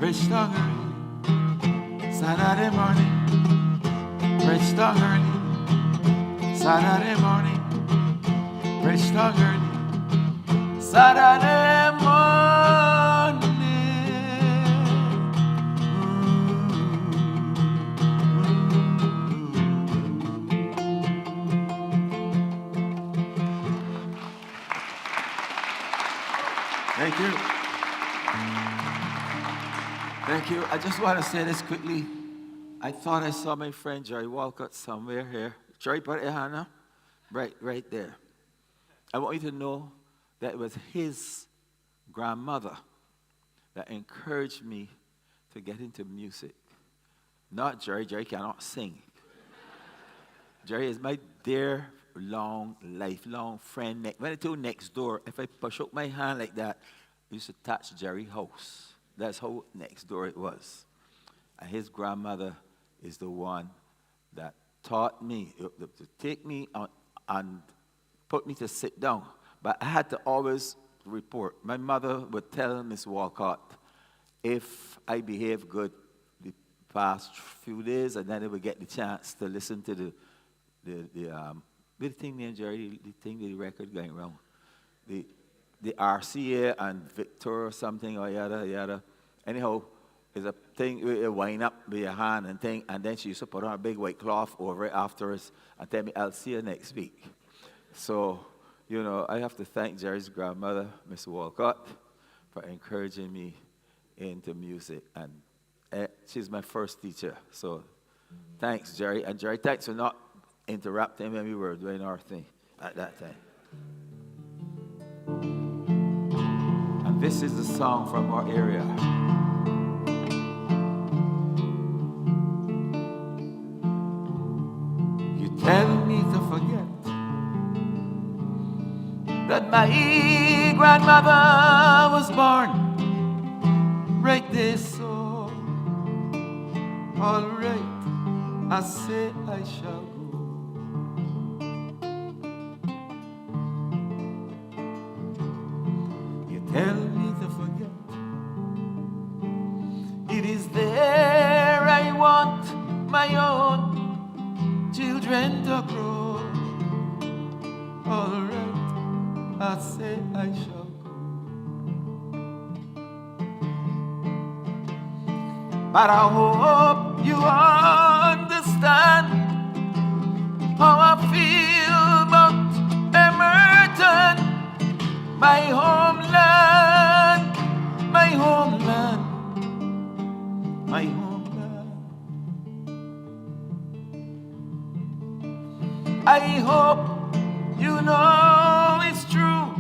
Speaker 11: Bristol early, Saturday morning. Bristol early, Saturday morning. Bristol early, Saturday morning. Thank you. Thank you. I just want to say this quickly. I thought I saw my friend Jerry Walcott somewhere here. Jerry, put your hand up. Right there. I want you to know that it was his grandmother that encouraged me to get into music. Not Jerry. Jerry cannot sing. Jerry is my dear, lifelong friend. When I told next door, if I push up my hand like that, I used to touch Jerry's house. That's how next door it was. And his grandmother is the one that taught me, to take me on, and put me to sit down. But I had to always report. My mother would tell Miss Walcott if I behaved good the past few days, and then I would get the chance to listen to the thing named Jerry, the thing, the record going around. The RCA and Victor or something or yada, yada. Anyhow, there's a thing, you wind up with your hand and thing, and then she used to put on a big white cloth over it afterwards and tell me, I'll see you next week. So, you know, I have to thank Jerry's grandmother, Miss Walcott, for encouraging me into music. And she's my first teacher. So thanks, Jerry. And Jerry, thanks for not interrupting when we were doing our thing at that time. And this is a song from our area. Tell me to forget that my grandmother was born right there, so all right, I say I shall go. You tell me to forget, it is there I want my own children to grow. All right, I say I shall go. But I hope you understand how I feel about Emerton, my homeland, my homeland, my homeland. I hope you know it's true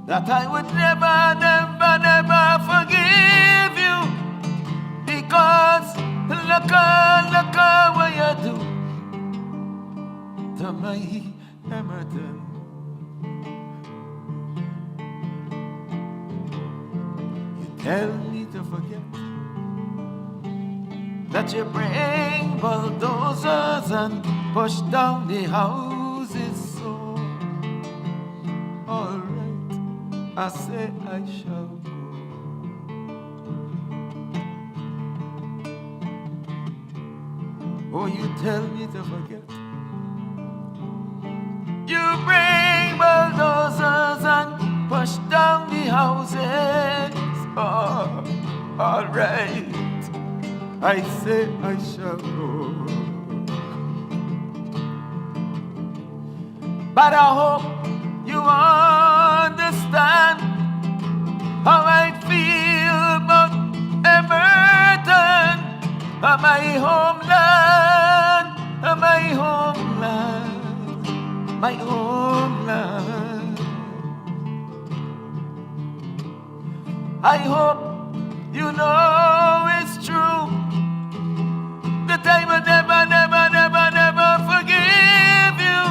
Speaker 11: that I would never, never, never forgive you because look what you do to my Emerton. You tell me to forget that you bring bulldozers and push down the houses. So, all right, I say I shall go. Oh, you tell me to forget. You bring bulldozers and push down the houses. Oh, all right, I say I shall go. But I hope you understand how I feel about Emerton, my homeland, my homeland, my homeland. I hope you know it's true that I will never, never, never, never forgive you,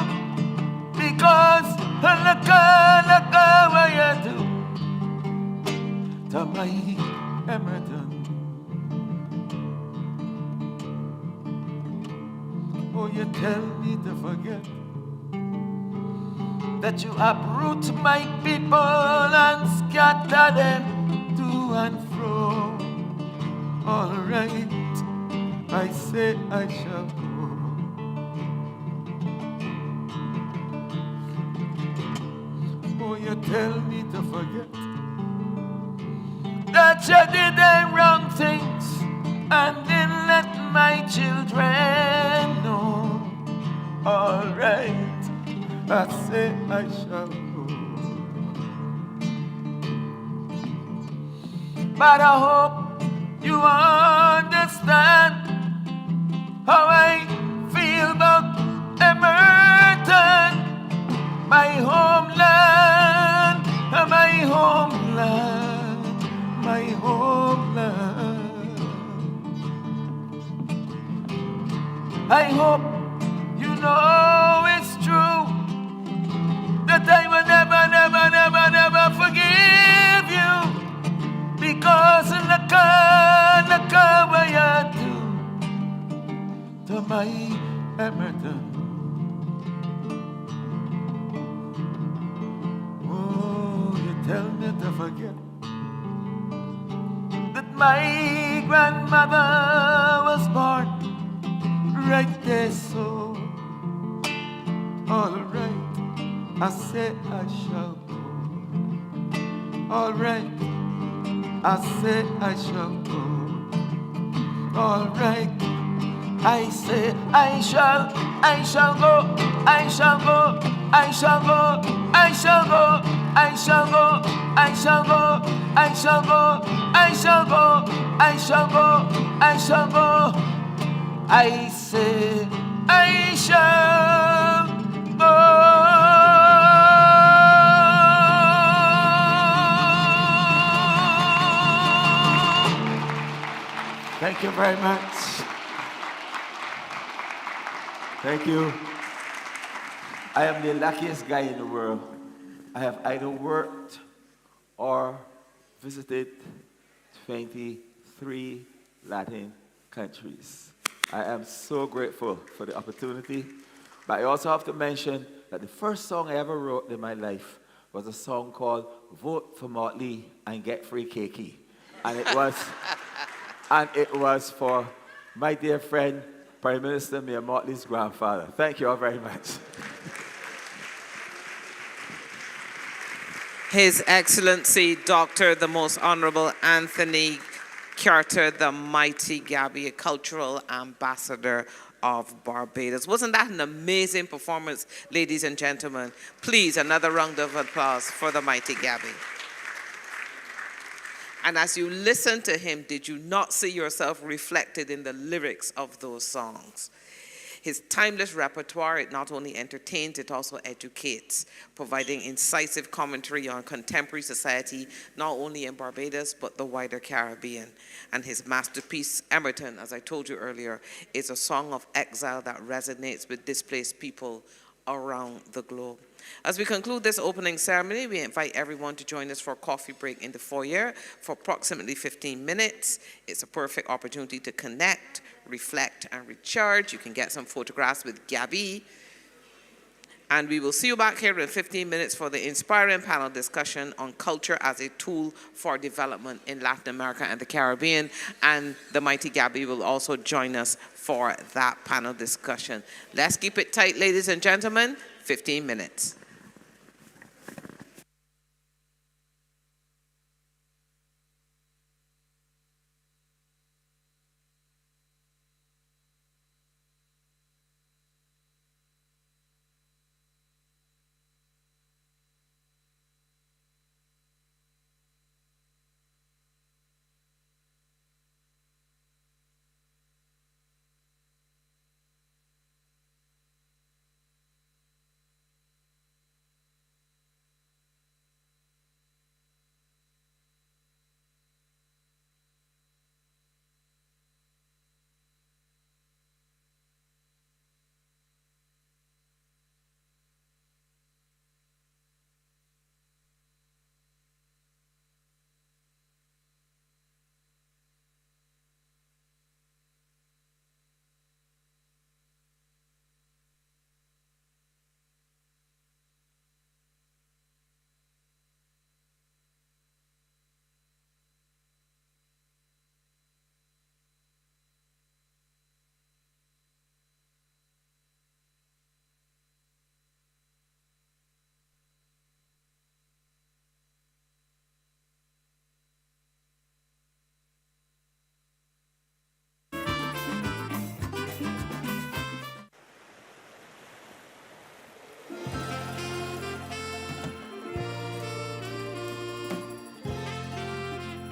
Speaker 11: because look what you do to my Emerton. Oh, you tell me to forget that you uproot my people and scatter them to and fro. All right, I say I shall go. Oh, you tell me to forget that you did the wrong things and didn't let my children know. All right, I say I shall go. But I hope you understand how I feel about Emerton, my homeland, my homeland, my homeland. I hope you know it's true that I will never, never, never, never forgive you, because look what you do to my Emerton. Oh, you tell me to forget that my grandmother was born right there, so all right, I say I shall go. All right, I say I shall go. All right, I say I shall go, I shall go, I shall go, I shall go, I shall go, I shall go, I shall go, I shall go, I shall go, I shall go, I shall go. I say I shall go. Thank you very much. Thank you. I am the luckiest guy in the world. I have either worked or visited 23 Latin countries. I am so grateful for the opportunity. But I also have to mention that the first song I ever wrote in my life was a song called Vote for Motley and Get Free Cakey. And it was for my dear friend, Prime Minister Mayor Motley's grandfather. Thank you all very much.
Speaker 1: His Excellency Dr. the Most Honorable Anthony Carter, the Mighty Gabby, a cultural ambassador of Barbados. Wasn't that an amazing performance, ladies and gentlemen? Please, another round of applause for the Mighty Gabby. And as you listen to him, did you not see yourself reflected in the lyrics of those songs? His timeless repertoire, it not only entertains, it also educates, providing incisive commentary on contemporary society, not only in Barbados, but the wider Caribbean. And his masterpiece, Emerton, as I told you earlier, is a song of exile that resonates with displaced people around the globe. As we conclude this opening ceremony, we invite everyone to join us for a coffee break in the foyer for approximately 15 minutes. It's a perfect opportunity to connect, reflect, and recharge. You can get some photographs with Gabby. And we will see you back here in 15 minutes for the inspiring panel discussion on culture as a tool for development in Latin America and the Caribbean. And the mighty Gabby will also join us for that panel discussion. Let's keep it tight, ladies and gentlemen. 15 minutes.